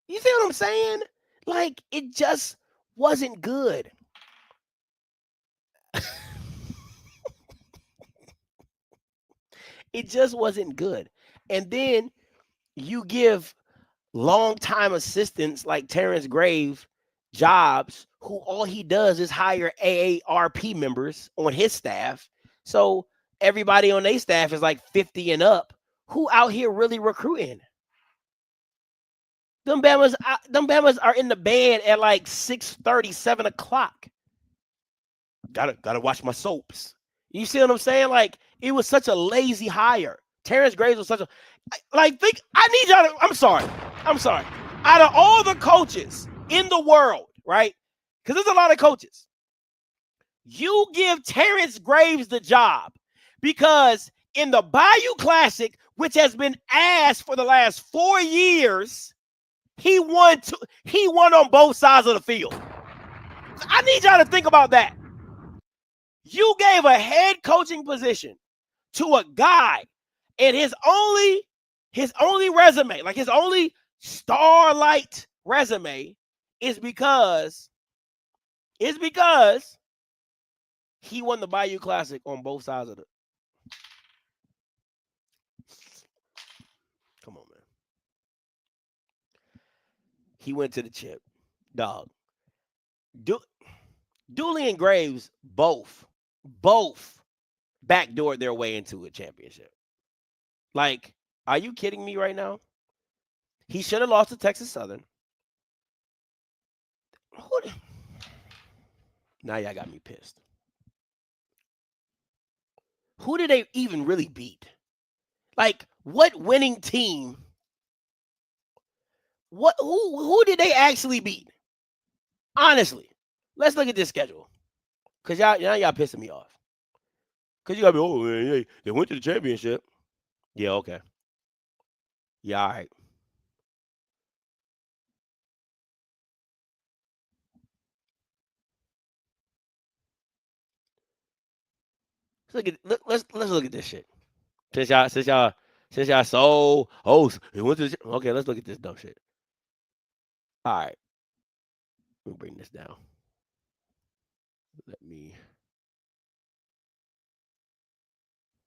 S4: You see what I'm saying? Like it just wasn't good. It just wasn't good. And then you give longtime assistants like Terrence Graves jobs who all he does is hire AARP members on his staff. So everybody on their staff is like 50 and up. Who out here really recruiting? Them Bamas are in the bed at like 6:30, 7 o'clock. Gotta watch my soaps. You see what I'm saying? Like, it was such a lazy hire. Terrence Graves was such a I need y'all to, I'm sorry. Out of all the coaches in the world, right? Because there's a lot of coaches. You give Terrence Graves the job because in the Bayou Classic, which has been asked for the last 4 years, he won on both sides of the field. I need y'all to think about that. You gave a head coaching position to a guy, and his only resume, like his only starlight resume, is because he won the Bayou Classic on both sides of the. Come on, man. He went to the chip, dog. Dooley and Graves both backdoored their way into a championship. Like, are you kidding me right now? He should have lost to Texas Southern. Now y'all got me pissed. Who did they even really beat? Like, what winning team? Who did they actually beat? Honestly, let's look at this schedule. Cause y'all pissing me off. Cause you gotta be, oh man, they went to the championship. Yeah, okay. Yeah, all right. Let's look at this shit. Since y'all so it went to the, okay, let's look at this dumb shit. All right. Let me bring this down.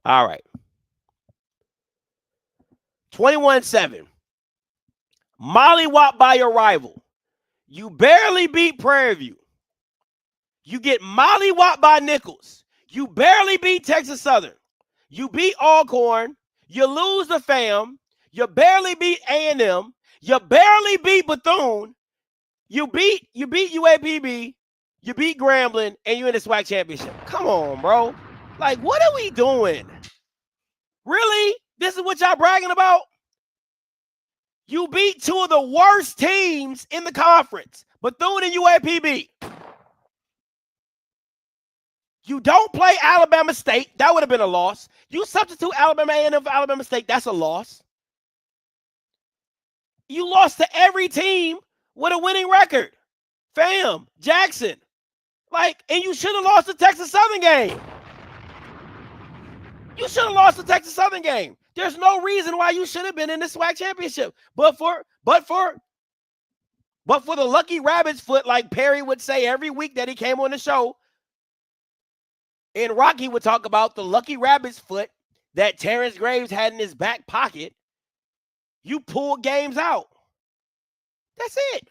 S4: All right. 21-7. Mollywop by your rival. You barely beat Prairie View. You get mollywop by Nichols. You barely beat Texas Southern. You beat Alcorn. You lose the Fam. You barely beat A&M. You barely beat Bethune. You beat UAPB. You beat Grambling, and you're in the SWAC championship. Come on, bro. Like, what are we doing? Really? This is what y'all bragging about? You beat two of the worst teams in the conference, Bethune and UAPB. You don't play Alabama State. That would have been a loss. You substitute Alabama A&M for Alabama State. That's a loss. You lost to every team with a winning record. Fam, Jackson. Like, and you should have lost the Texas Southern game. You should have lost the Texas Southern game. There's no reason why you should have been in the SWAC championship. But for the lucky rabbit's foot, like Perry would say every week that he came on the show, and Rocky would talk about the lucky rabbit's foot that Terrence Graves had in his back pocket, you pull games out. That's it.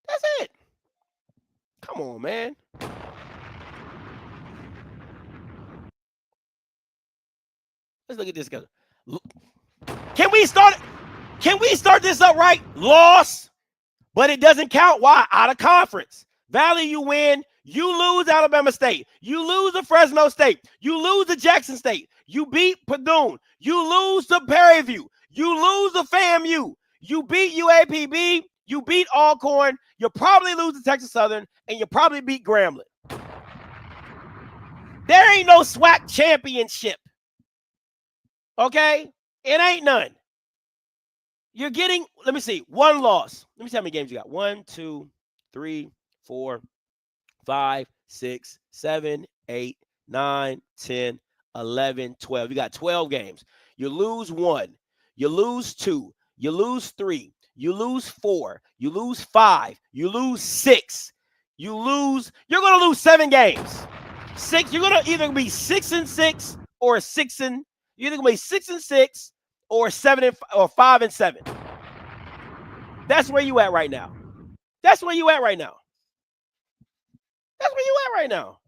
S4: That's it. Come on, man. Let's look at this guy. Can we start this up right? Loss, but it doesn't count. Why? Out of conference. Valley, you win. You lose Alabama State. You lose to Fresno State. You lose to Jackson State. You beat Bethune. You lose to Prairie View. You lose to FAMU. You beat UAPB. You beat Alcorn. You probably lose to Texas Southern, and you probably beat Grambling. There ain't no SWAC championship. Okay? It ain't none. You're getting, let me see, one loss. Let me see how many games you got. 1, 2, 3, 4, 5, 6, 7, 8, 9, 10, 11, 12. You got 12 games. You lose 1. You lose 2. You lose 3. You lose 4. You lose 5. You lose 6. You're going to lose 7 games. 6. You're going to either be 6-6 or 6 and you're either going to be 6-6 or 5-7. That's where you at right now. That's where you at right now. That's where you at right now.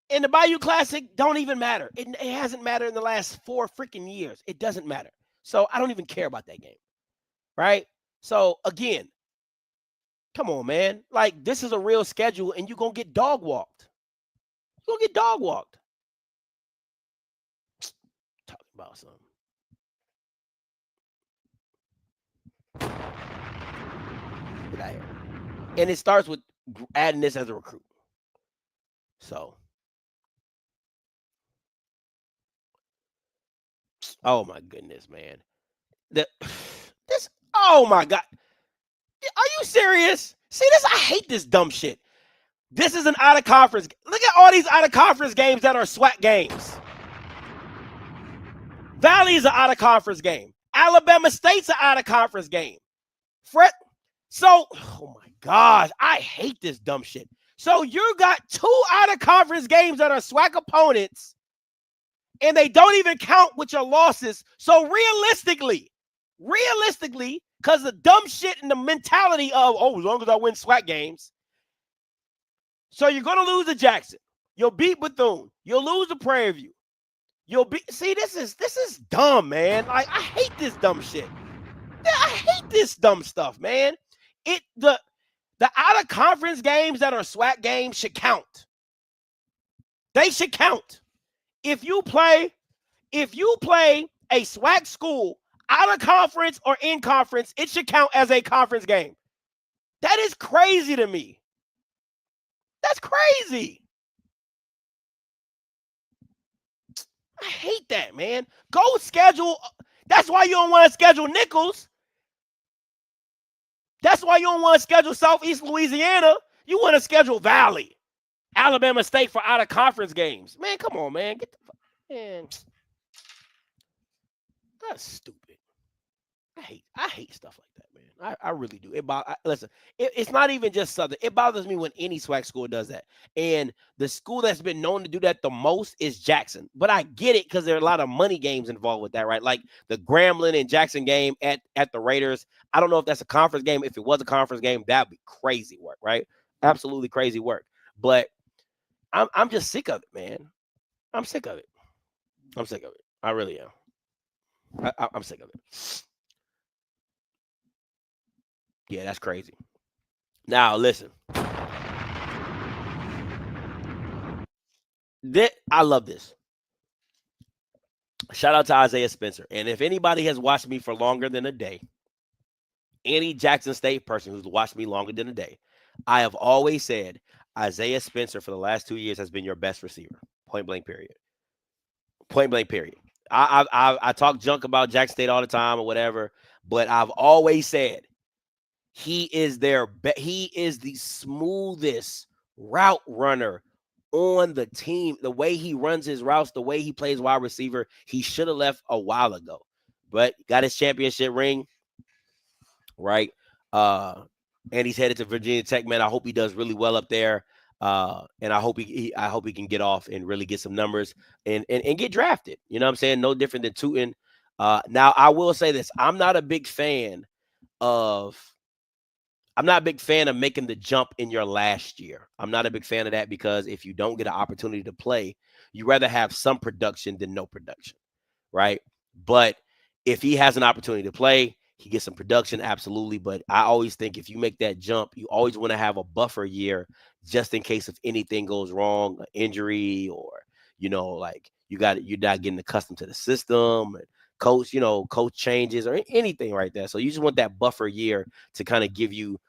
S4: And the Bayou Classic don't even matter. It hasn't mattered in the last 4 freaking years. It doesn't matter. So I don't even care about that game. right? So again, come on, man. Like, this is a real schedule, and you're gonna get dog walked. You're gonna get dog walked. Talking about something. Get out here. And it starts with adding this as a recruit. So, oh my goodness, man. Oh my God. Are you serious? See this? I hate this dumb shit. This is an out of conference. Look at all these out of conference games that are SWAC games. Valley's an out of conference game. Alabama State's an out of conference game. So, oh my gosh, I hate this dumb shit. So you got 2 out of conference games that are SWAC opponents, and they don't even count with your losses. So realistically, because the dumb shit and the mentality of, oh, as long as I win SWAC games. So you're going to lose to Jackson. You'll beat Bethune. You'll lose to Prairie View. See, this is dumb, man. Like, I hate this dumb shit. I hate this dumb stuff, man. The out of conference games that are SWAC games should count. They should count. If you play a SWAC school out of conference or in conference, it should count as a conference game. That is crazy to me. That's crazy. I hate that, man. Go schedule. That's why you don't want to schedule Nichols. That's why you don't want to schedule Southeast Louisiana. You want to schedule Valley, Alabama State for out of conference games. Man, come on, man. Get the man. That's stupid. I hate stuff like that, man. I really do. Listen, it's not even just Southern. It bothers me when any SWAC school does that. And the school that's been known to do that the most is Jackson. But I get it because there are a lot of money games involved with that, right? Like the Grambling and Jackson game at the Raiders. I don't know if that's a conference game. If it was a conference game, that would be crazy work, right? Absolutely crazy work. But I'm just sick of it, man. I'm sick of it. I really am. I'm sick of it. Yeah, that's crazy. Now, listen. I love this. Shout out to Isaiah Spencer. And if anybody has watched me for longer than a day, any Jackson State person who's watched me longer than a day, I have always said Isaiah Spencer for the last 2 years has been your best receiver. Point blank, period. Point blank, period. I talk junk about Jackson State all the time or whatever, but I've always said he is the smoothest route runner on the team. The way he runs his routes, the way he plays wide receiver, he should have left a while ago, but got his championship ring, right? And he's headed to Virginia Tech, man. I hope he does really well up there. And I hope he can get off and really get some numbers and get drafted. You know what I'm saying? No different than Tootin. Now I will say this. I'm not a big fan of making the jump in your last year. I'm not a big fan of that because if you don't get an opportunity to play, you rather have some production than no production, right? But if he has an opportunity to play, he gets some production, absolutely. But I always think if you make that jump, you always want to have a buffer year just in case if anything goes wrong, an injury, or, you know, like you're not getting accustomed to the system, and coach changes or anything right there. So you just want that buffer year to kind of give you,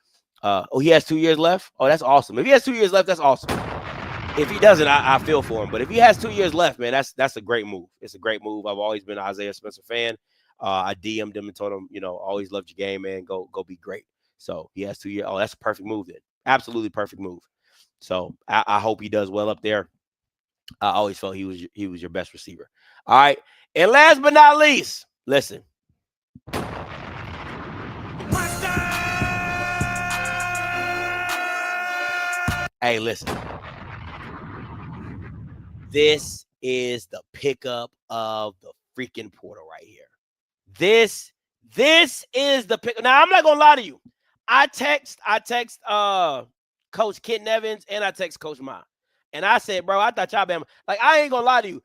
S4: he has 2 years left. Oh, that's awesome. If he has 2 years left, that's awesome. If he doesn't, I feel for him. But if he has 2 years left, man, that's a great move. It's a great move. I've always been an Isaiah Spencer fan. I DM'd him and told him, always loved your game, man. Go be great. So he has 2 years. Oh, that's a perfect move then. Absolutely perfect move. So I hope he does well up there. I always felt he was your best receiver. All right. And last but not least, listen. Hey, listen. This is the pickup of the freaking portal right here. This is the pick. Now, I'm not gonna lie to you. I text Coach Kent Evans and I text Coach Ma. And I said, bro, I thought y'all been like, I ain't gonna lie to you.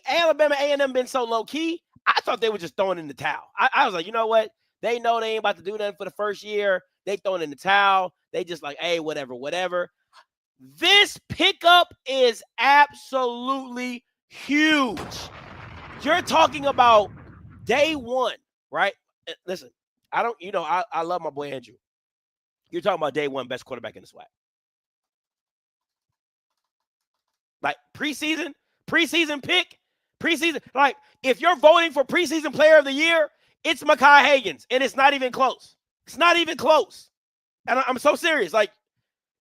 S4: Alabama A&M been so low key. I thought they were just throwing in the towel. I was like, you know what? They know they ain't about to do nothing for the first year. They throwing in the towel. They just like, hey, whatever. This pickup is absolutely huge. You're talking about day one, right? Listen, I love my boy Andrew. You're talking about day one, best quarterback in the SWAC. Like preseason pick, like if you're voting for preseason player of the year, it's Mekhi Hagans, and it's not even close. It's not even close. And I'm so serious. Like,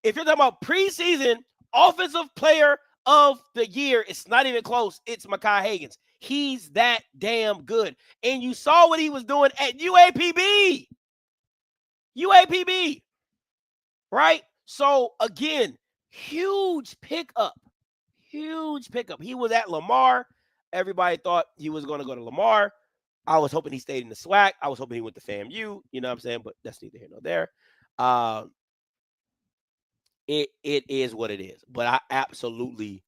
S4: if you're talking about preseason offensive player of the year, it's not even close. It's Mekhi Hagans. He's that damn good. And you saw what he was doing at UAPB. Right? So, again, huge pickup. He was at Lamar. Everybody thought he was going to go to Lamar. I was hoping he stayed in the SWAC. I was hoping he went to FAMU. You know what I'm saying? But that's neither here nor there. It is what it is. But I absolutely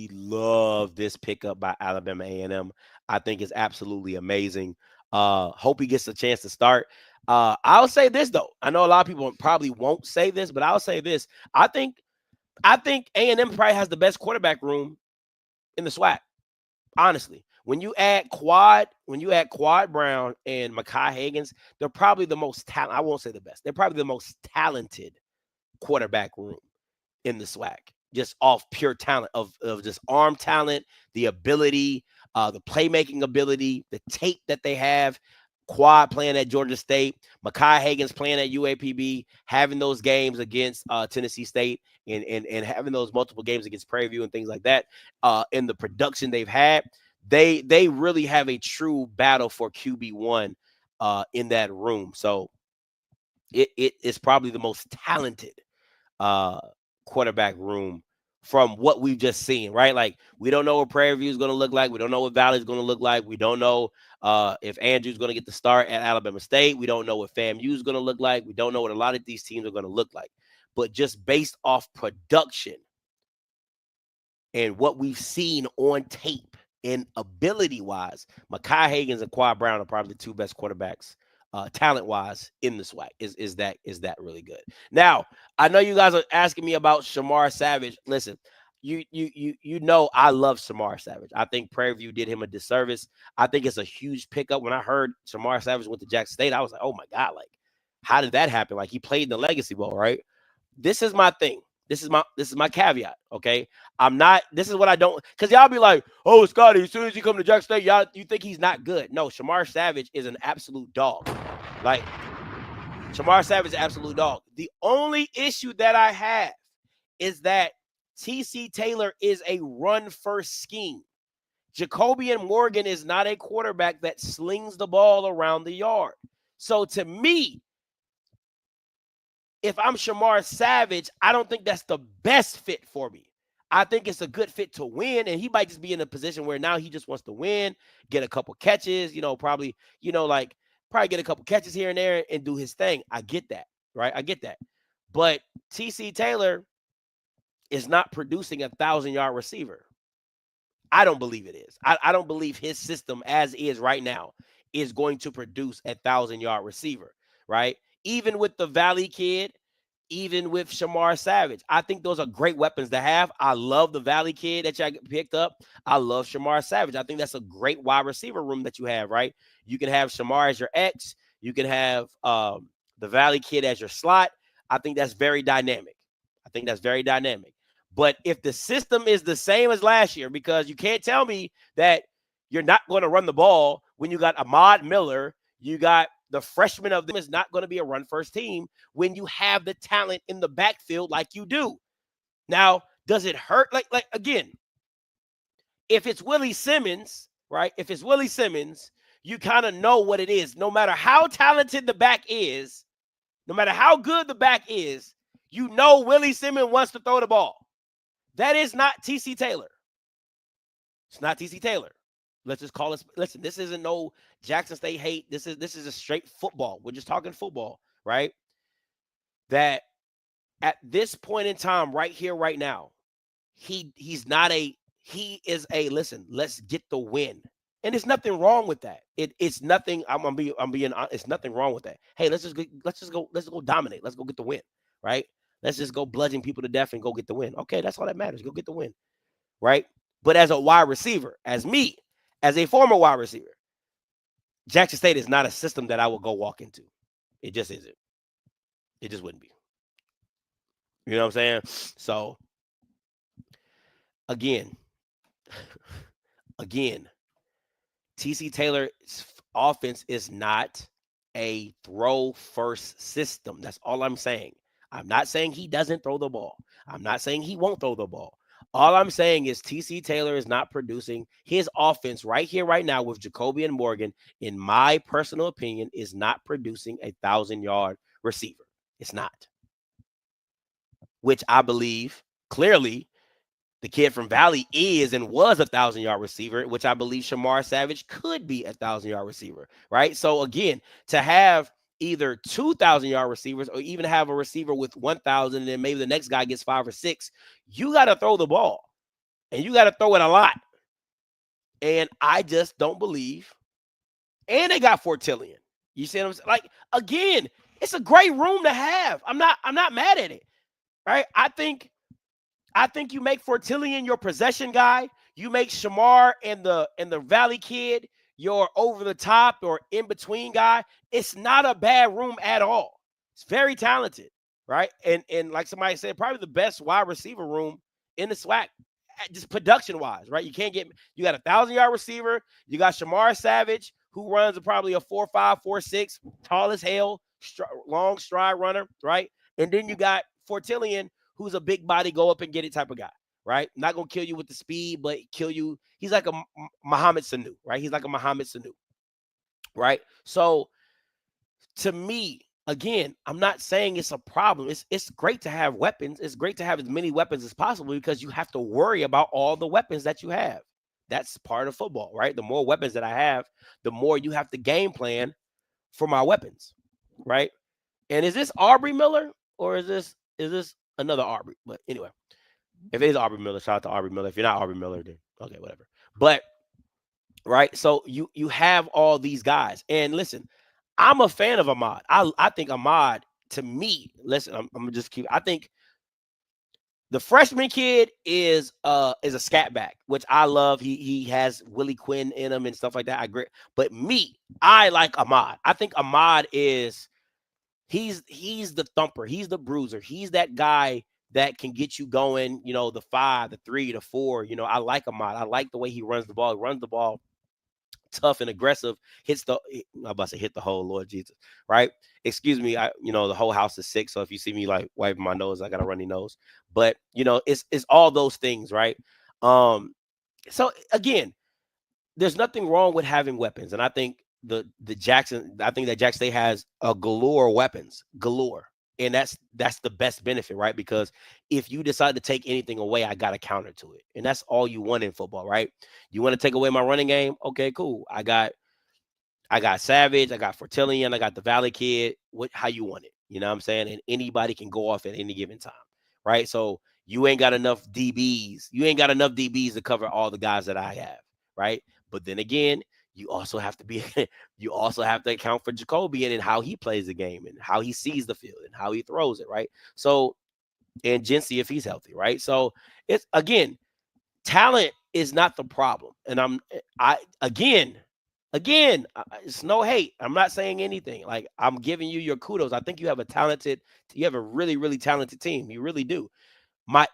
S4: love this pickup by Alabama A&M. I think it's absolutely amazing. Hope he gets a chance to start. I'll say this, though. I know a lot of people probably won't say this, but I'll say this. I think A&M probably has the best quarterback room in the SWAC. Honestly, when you add Quad Brown and Mekhi Hagans, they're probably the most talented. I won't say the best. They're probably the most talented quarterback room in the SWAC, just off pure talent of just arm talent, the ability, the playmaking ability, the tape that they have. Quad playing at Georgia State, Mekhi Hagans playing at UAPB, having those games against Tennessee State, and having those multiple games against Prairie View and things like that. In the production they've had, they really have a true battle for QB1 in that room. So it is probably the most talented quarterback room from what we've just seen, right? Like, we don't know what Prairie View is going to look like. We don't know what Valley is going to look like. We don't know if Andrew's going to get the start at Alabama State. We don't know what FAMU is going to look like. We don't know what a lot of these teams are going to look like. But just based off production and what we've seen on tape and ability-wise, Mekhi Hagans and Quad Brown are probably the two best quarterbacks talent-wise in the SWAC. Is that really good? Now, I know you guys are asking me about Shamar Savage. Listen, you know I love Shamar Savage. I think Prairie View did him a disservice. I think it's a huge pickup. When I heard Shamar Savage went to Jackson State, I was like, oh my God, like, how did that happen? Like, he played in the Legacy Bowl, right? This is my thing. This is my caveat, okay? This is what I don't, because y'all be like, oh, Scotty, as soon as you come to Jackson State, y'all, you think he's not good. No, Shamar Savage is an absolute dog. Like, Shamar Savage is an absolute dog. The only issue that I have is that TC Taylor is a run-first scheme. Jacobian Morgan is not a quarterback that slings the ball around the yard. So, to me, if I'm Shamar Savage, I don't think that's the best fit for me. I think it's a good fit to win, and he might just be in a position where now he just wants to win, get a couple catches, probably get a couple catches here and there and do his thing. I get that, right? I get that. But TC Taylor is not producing a 1,000-yard receiver. I don't believe it is. I don't believe his system as is right now is going to produce a 1,000-yard receiver, right? Even with the Valley kid, even with Shamar Savage, I think those are great weapons to have. I love the Valley kid that you picked up. I love Shamar Savage. I think that's a great wide receiver room that you have, right? You can have Shamar as your X. You can have the Valley kid as your slot. I think that's very dynamic. But if the system is the same as last year, because you can't tell me that you're not going to run the ball when you got Ahmad Miller, you got the freshman of them is not going to be a run-first team when you have the talent in the backfield like you do. Now, does it hurt? Like again, if it's Willie Simmons, right? If it's Willie Simmons, you kind of know what it is. No matter how talented the back is, no matter how good the back is, you know Willie Simmons wants to throw the ball. That is not TC Taylor. It's not TC Taylor. Let's just call it. Listen, this isn't no Jackson State hate. This is a straight football. We're just talking football, right? That at this point in time, right here, right now, he is a listen, let's get the win. And there's nothing wrong with that. It's nothing. I'm being. It's nothing wrong with that. Hey, let's go dominate. Let's go get the win, right? Let's just go bludgeon people to death and go get the win. Okay, that's all that matters. Go get the win, right? But as a wide receiver, as a former wide receiver, Jackson State is not a system that I would go walk into. It just isn't. It just wouldn't be. You know what I'm saying? So again, TC Taylor's offense is not a throw first system. That's all I'm saying. I'm not saying he doesn't throw the ball. I'm not saying he won't throw the ball. All I'm saying is TC Taylor is not producing his offense right here, right now with Jacoby and Morgan, in my personal opinion, is not producing a 1,000-yard receiver. It's not. Which I believe clearly the kid from Valley is and was a 1,000-yard receiver, which I believe Shamar Savage could be a 1,000-yard receiver, right? So again, to have either 2,000-yard receivers or even have a receiver with 1,000 and then maybe the next guy gets 5 or 6, you got to throw the ball and you got to throw it a lot. And I just don't believe. And they got Fortillion. You see what I'm saying? Like, again, it's a great room to have. I'm not mad at it, right? I think you make Fortillion your possession guy. You make Shamar and the Valley kid your over the top or in between guy. It's not a bad room at all. It's very talented, right? And like somebody said, probably the best wide receiver room in the SWAC, just production wise, right? You got a 1,000-yard receiver. You got Shamar Savage, who runs probably a 4.5, 4.6, tall as hell, long stride runner, right? And then you got Fortillion, who's a big body, go up and get it type of guy, right? Not going to kill you with the speed, but kill you. He's like a Mohamed Sanu, right? He's like a Mohamed Sanu, right? So to me, again, I'm not saying it's a problem. It's great to have weapons. It's great to have as many weapons as possible because you have to worry about all the weapons that you have. That's part of football, right? The more weapons that I have, the more you have to game plan for my weapons, right? And is this Aubrey Miller or is this another Aubrey? But anyway, if it is Aubrey Miller, shout out to Aubrey Miller. If you're not Aubrey Miller, then okay, whatever. But right, so you have all these guys, and listen, I'm a fan of Ahmad. I think Ahmad, to me, listen, I'm gonna just keep. I think the freshman kid is a scat back, which I love. He has Willie Quinn in him and stuff like that. I agree. But I like Ahmad. I think Ahmad is he's the thumper. He's the bruiser. He's that guy that can get you going, the 5, the 3, the 4. I like Ahmad. I like the way he runs the ball. He runs the ball tough and aggressive. I'm about to hit the hole, Lord Jesus, right? Excuse me. The whole house is sick. So if you see me like wiping my nose, I got a runny nose. But, it's all those things, right? So again, there's nothing wrong with having weapons. And I think that Jackson State has a galore weapons, galore. And that's the best benefit, right? Because if you decide to take anything away, I got to counter to it. And that's all you want in football, right? You want to take away my running game? Okay, cool. I got Savage, I got Fortillion, I got the Valley kid. How you want it? You know what I'm saying? And anybody can go off at any given time, right? So you ain't got enough DBs. You ain't got enough DBs to cover all the guys that I have, right? But then again, you also have to account for Jacoby and how he plays the game and how he sees the field and how he throws it, right? So, and Jency if he's healthy, right? So it's, again, talent is not the problem. And it's no hate. I'm not saying anything. Like, I'm giving you your kudos. I think you have a really, really talented team. You really do. My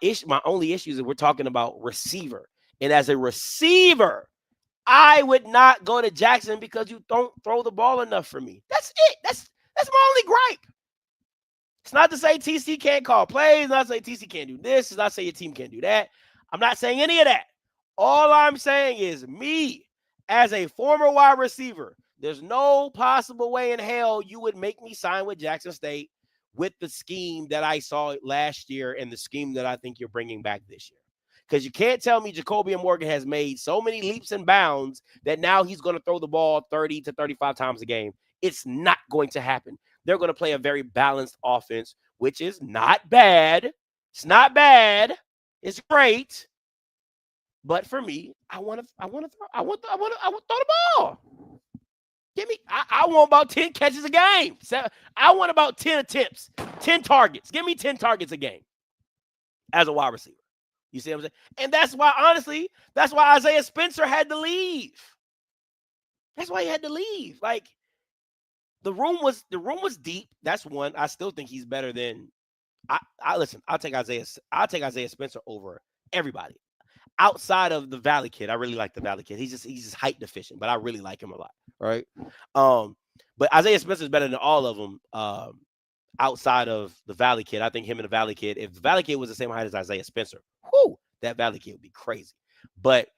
S4: only issue is we're talking about receiver. And as a receiver, I would not go to Jackson because you don't throw the ball enough for me. That's it. That's my only gripe. It's not to say TC can't call plays. It's not to say TC can't do this. It's not to say your team can't do that. I'm not saying any of that. All I'm saying is me as a former wide receiver, there's no possible way in hell you would make me sign with Jackson State with the scheme that I saw last year and the scheme that I think you're bringing back this year. Because you can't tell me Jacoby and Morgan has made so many leaps and bounds that now he's going to throw the ball 30 to 35 times a game. It's not going to happen. They're going to play a very balanced offense, which is not bad. It's not bad. It's great. But for me, I want to throw the ball. Give me, I want about 10 catches a game. I want about 10 attempts, 10 targets. Give me 10 targets a game as a wide receiver. You see what I'm saying? And that's why, honestly, that's why Isaiah Spencer had to leave. That's why he had to leave. Like, the room was deep. That's one. I still think he's better than listen, I'll take Isaiah Spencer over everybody. Outside of the Valley kid, I really like the Valley kid. He's just height deficient, but I really like him a lot. Right. But Isaiah Spencer is better than all of them. Outside of the Valley kid, I think him and the Valley kid, if the Valley kid was the same height as Isaiah Spencer, that Valley kid would be crazy. But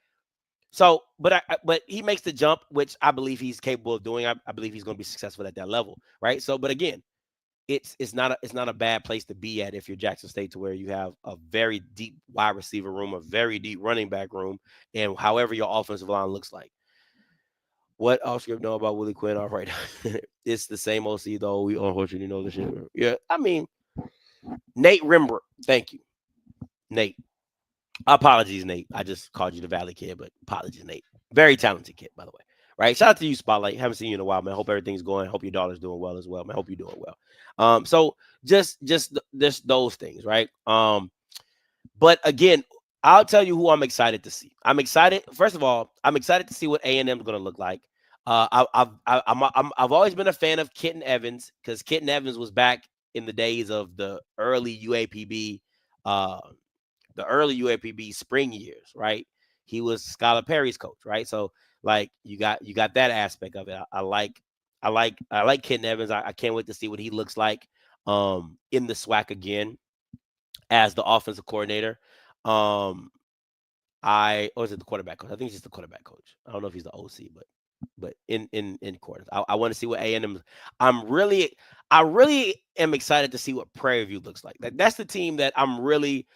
S4: he makes the jump, which I believe he's capable of doing. I believe he's going to be successful at that level, right? So, but again, it's not a bad place to be at if you're Jackson State, to where you have a very deep wide receiver room, a very deep running back room, and however your offensive line looks like. What Offscript know about Willie Quinn? All right, it's the same OC though. We unfortunately know the shit. Yeah, I mean, Nate Rimber. Thank you, Nate. Apologies, Nate. I just called you the Valley kid, but apologies, Nate. Very talented kid, by the way. Right? Shout out to you, Spotlight. Haven't seen you in a while, man. Hope everything's going. Hope your daughter's doing well as well, man. Hope you're doing well. So just those things, right? But again, I'll tell you who I'm excited to see. I'm excited. First of all, I'm excited to see what A&M is going to look like. I've always been a fan of Kitten Evans, because Kitten Evans was back in the days of the early UAPB. The early UAPB spring years, right? He was Skylar Perry's coach, right? So, like, you got that aspect of it. I like Kitten Evans. I can't wait to see what he looks like in the SWAC again as the offensive coordinator. Or is it the quarterback coach? I think he's just the quarterback coach. I don't know if he's the OC, but in quarters. I want to see what A&M. I really am excited to see what Prairie View looks like. That's the team that I really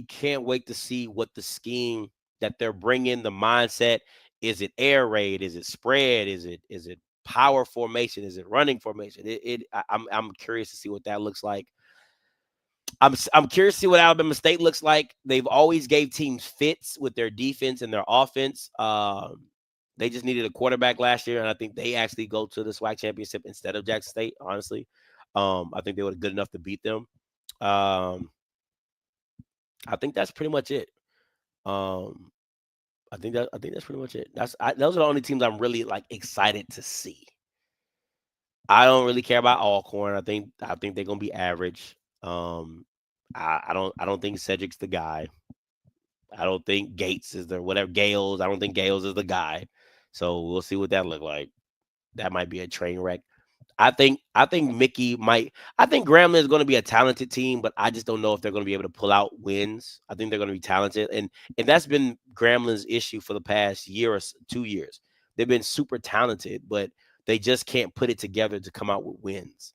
S4: can't wait to see what the scheme that they're bringing, the mindset. Is it air raid? Is it spread? Is it power formation? Is it running formation? I'm curious to see what that looks like. I'm curious to see what Alabama State looks like. They've always gave teams fits with their defense and their offense. They just needed a quarterback last year, and I think they actually go to the SWAC championship instead of Jackson State. Honestly, I think they were good enough to beat them. I think that's pretty much it. I think that's pretty much it. Those are the only teams I'm really like excited to see. I don't really care about Alcorn. I think they're gonna be average. I don't think Cedric's the guy. I don't think Gates is the whatever Gales. I don't think Gales is the guy. So we'll see what that look like. That might be a train wreck. I think Mickey might. I think Grambling is going to be a talented team, but I just don't know if they're going to be able to pull out wins. I think they're going to be talented, and that's been Grambling's issue for the past year or 2 years. They've been super talented, but they just can't put it together to come out with wins.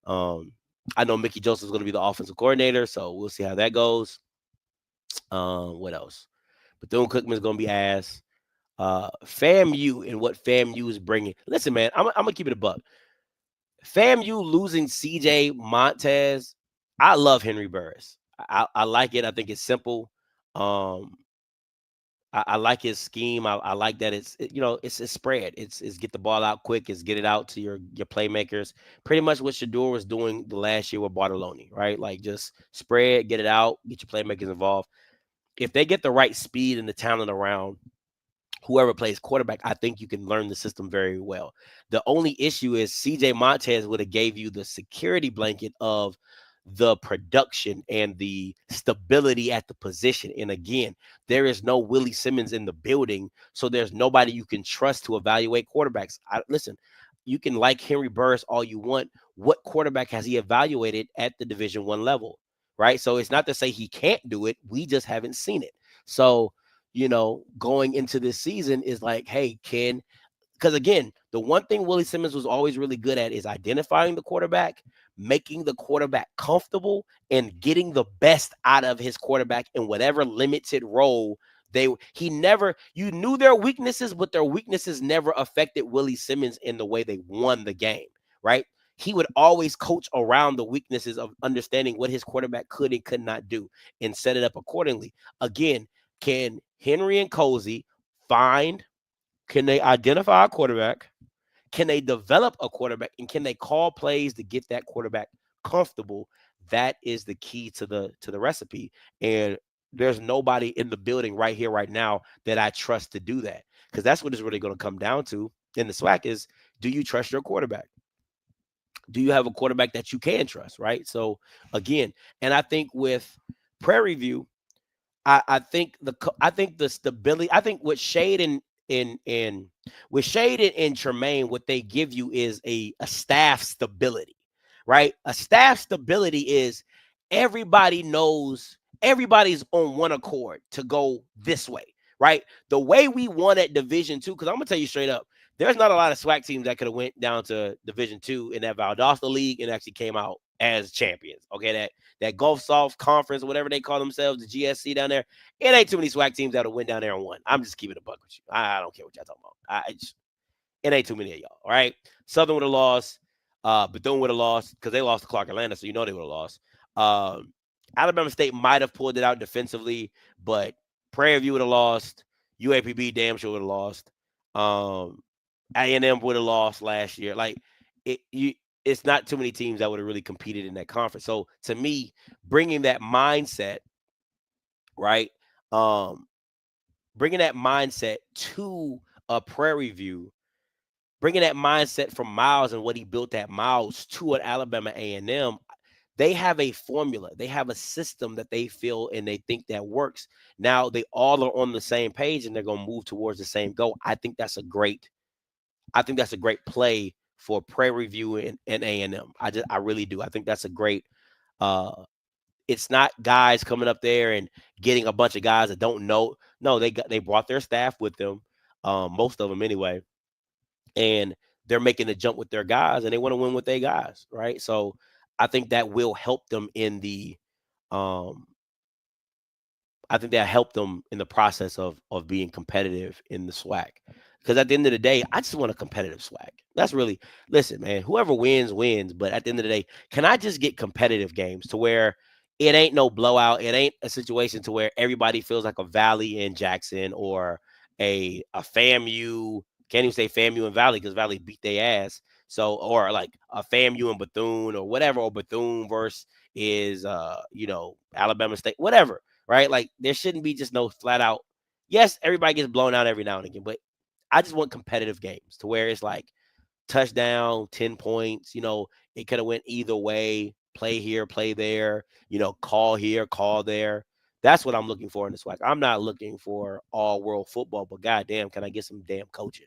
S4: I know Mickey Joseph is going to be the offensive coordinator, so we'll see how that goes. What else? Bethune-Cookman is going to be ass. FAMU and what FAMU is bringing. Listen, man, I'm going to keep it a buck. FAMU losing CJ Montez. I love Henry Burris. I like it. I think it's simple. I like his scheme. I like that it's spread. It's get the ball out quick. It's get it out to your playmakers. Pretty much what Shador was doing the last year with Bartoloni, right? Like just spread, get it out, get your playmakers involved. If they get the right speed and the talent around whoever plays quarterback, I think you can learn the system very well. The only issue is CJ Montez would have gave you the security blanket of the production and the stability at the position. And again, there is no Willie Simmons in the building, so there's nobody you can trust to evaluate quarterbacks. Listen, you can like Henry Burris all you want. What quarterback has he evaluated at the Division I level, right? So it's not to say he can't do it. We just haven't seen it. So, going into this season is like, hey, because again, the one thing Willie Simmons was always really good at is identifying the quarterback, making the quarterback comfortable, and getting the best out of his quarterback in whatever limited role you knew their weaknesses, but their weaknesses never affected Willie Simmons in the way they won the game, right? He would always coach around the weaknesses of understanding what his quarterback could and could not do and set it up accordingly. Again, can Henry and Cozy can they identify a quarterback? Can they develop a quarterback? And can they call plays to get that quarterback comfortable? That is the key to the recipe. And there's nobody in the building right here, right now, that I trust to do that. Because that's what it's really going to come down to in the SWAC is, do you trust your quarterback? Do you have a quarterback that you can trust, right? So, again, and I think with Prairie View, I think the stability, I think with Shade and Tremaine, what they give you is a staff stability, right? A staff stability is everybody knows, everybody's on one accord to go this way, right? The way we won at Division II, because I'm gonna tell you straight up, there's not a lot of SWAC teams that could have went down to Division II in that Valdosta League and actually came out as champions. Okay, that Gulf Soft Conference, whatever they call themselves, the GSC down there, it ain't too many SWAC teams that have went down there and won. I'm just keeping it a buck with you. I don't care what y'all talking about. It ain't too many of y'all. All right, Southern would have lost. Bethune would have lost because they lost to Clark Atlanta, so you know they would have lost. Alabama State might have pulled it out defensively, but Prairie View would have lost. UAPB damn sure would have lost. A&M would have lost last year. Like it's not too many teams that would have really competed in that conference. So to me, bringing that mindset, right? Bringing that mindset to a Prairie View, bringing that mindset from Miles and what he built at Miles to an Alabama A&M, they have a formula. They have a system that they feel and they think that works. Now they all are on the same page and they're going to move towards the same goal. I think that's a great play for Prairie View and A&M. I really do. I think that's a great. It's not guys coming up there and getting a bunch of guys that don't know. No, they brought their staff with them, most of them anyway, and they're making the jump with their guys, and they want to win with their guys, right? So I think that will help them in the. I think that helped them in the process of being competitive in the SWAC. Because at the end of the day, I just want a competitive SWAC. That's really, listen, man, whoever wins, wins. But at the end of the day, can I just get competitive games to where it ain't no blowout? It ain't a situation to where everybody feels like a Valley in Jackson or a FAMU. Can't even say FAMU and Valley because Valley beat their ass. So, or like a FAMU and Bethune or whatever, or Bethune versus Alabama State, whatever, right? Like there shouldn't be just no flat out. Yes, everybody gets blown out every now and again, but I just want competitive games to where it's like touchdown, 10 points. It could have went either way. Play here, play there. Call here, call there. That's what I'm looking for in the SWAC. I'm not looking for all world football, but goddamn, can I get some damn coaching,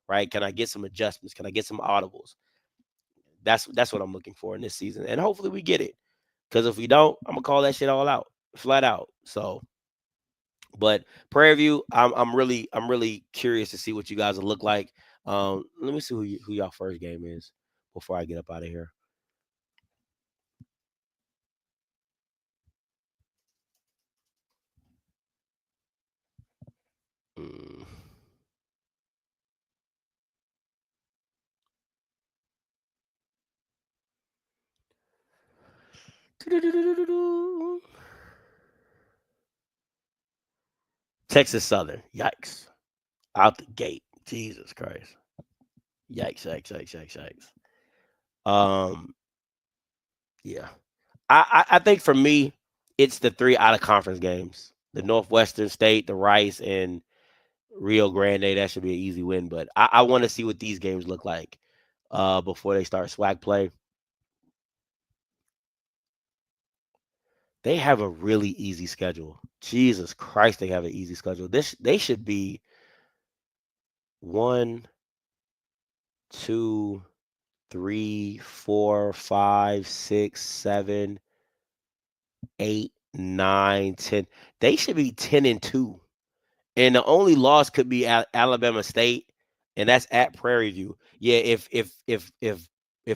S4: right? Can I get some adjustments? Can I get some audibles? That's what I'm looking for in this season, and hopefully we get it. Because if we don't, I'm gonna call that shit all out, flat out. So. But Prairie View, I'm really curious to see what you guys will look like. Let me see who y'all first game is before I get up out of here. Texas Southern. Yikes. Out the gate. Jesus Christ. Yikes. Yeah. I think for me, it's the 3 out of conference games. The Northwestern State, the Rice, and Rio Grande. That should be an easy win. But I want to see what these games look like before they start SWAC play. They have a really easy schedule. Jesus Christ, they have an easy schedule. They should be 1, 2, 3, 4, 5, 6, 7, 8, 9, 10. They should be 10-2. And the only loss could be Alabama State, and that's at Prairie View. Yeah, if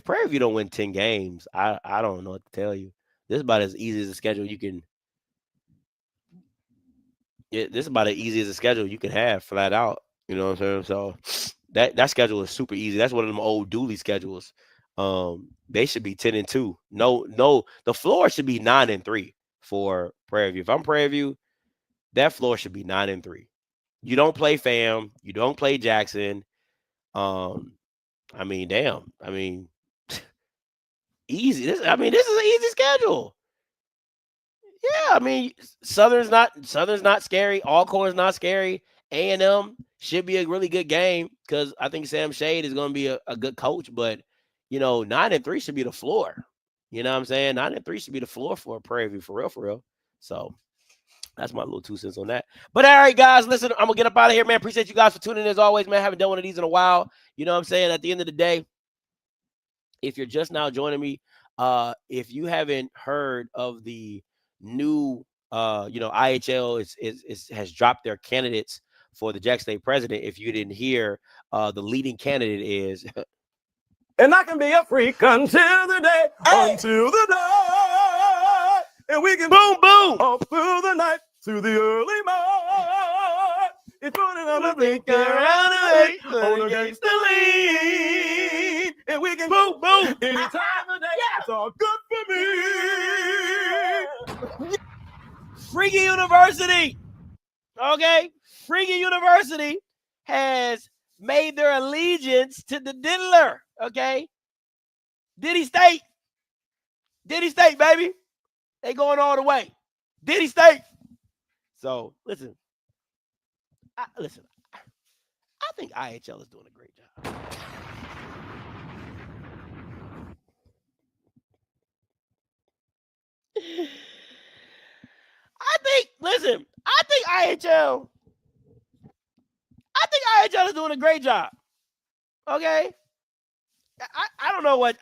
S4: Prairie View don't win 10 games, I don't know what to tell you. This is about as easy as a schedule you can. Yeah, this is about as easy as a schedule you can have, flat out. You know what I'm saying? So that schedule is super easy. That's one of them old Dooley schedules. They should be 10-2. No, the floor should be 9-3 for Prairie View. If I'm Prairie View, that floor should be 9-3. You don't play Fam. You don't play Jackson. I mean, damn. I mean, easy. This is an easy schedule. Yeah, I mean, Southern's not scary. Alcorn's not scary. A&M should be a really good game because I think Sam Shade is going to be a good coach. But 9-3 should be the floor. You know what I'm saying? 9-3 should be the floor for Prairie View, for real. So that's my little 2 cents on that. But all right, guys, listen, I'm gonna get up out of here, man. Appreciate you guys for tuning in as always, man. Haven't done one of these in a while. You know what I'm saying? At the end of the day, if you're just now joining me, if you haven't heard of the new IHL has dropped their candidates for the Jack State president. If you didn't hear, the leading candidate is
S5: And I can be a freak until the day, until the day. And we can
S4: boom, boom,
S5: up through the night to the early morning. It's running on the thinking around the way on against the lead. And we can boom, boom, any time of day. It's all good for me.
S4: Freaky University. Okay. Freaky University has made their allegiance to the diddler. Okay. Diddy State, baby. They going all the way. Diddy State. So listen. I think IHL is doing a great job. I think IHL is doing a great job. Okay. I don't know what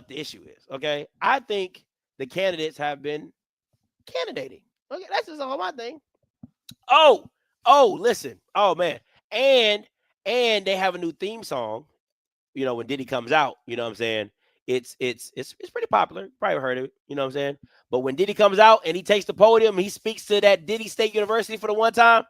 S4: the issue is. Okay. I think the candidates have been candidating. Okay, that's just all my thing. Oh, listen. Oh man. And they have a new theme song, when Diddy comes out, you know what I'm saying? It's pretty popular. You probably heard of it, you know what I'm saying? But when Diddy comes out and he takes the podium, he speaks to that Diddy State University for the one time.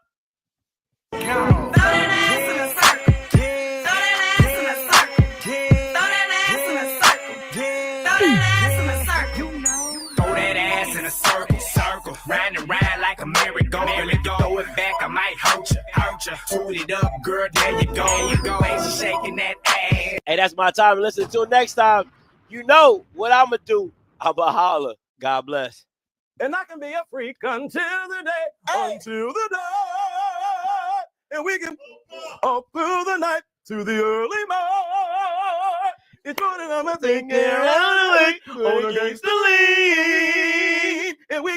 S6: Round and round like a merry-go-round. Throw it back, I might hurt you. Toot it up, girl, there you go. Ain't you shaking that ass?
S4: Hey, that's my time. Listen, until next time, you know what I'm going to do. I'm going to holler. God bless.
S5: And I can be a freak until the day, until the day. And we can up through the night to the early morning. It's running on the thinking around the way on against the lead.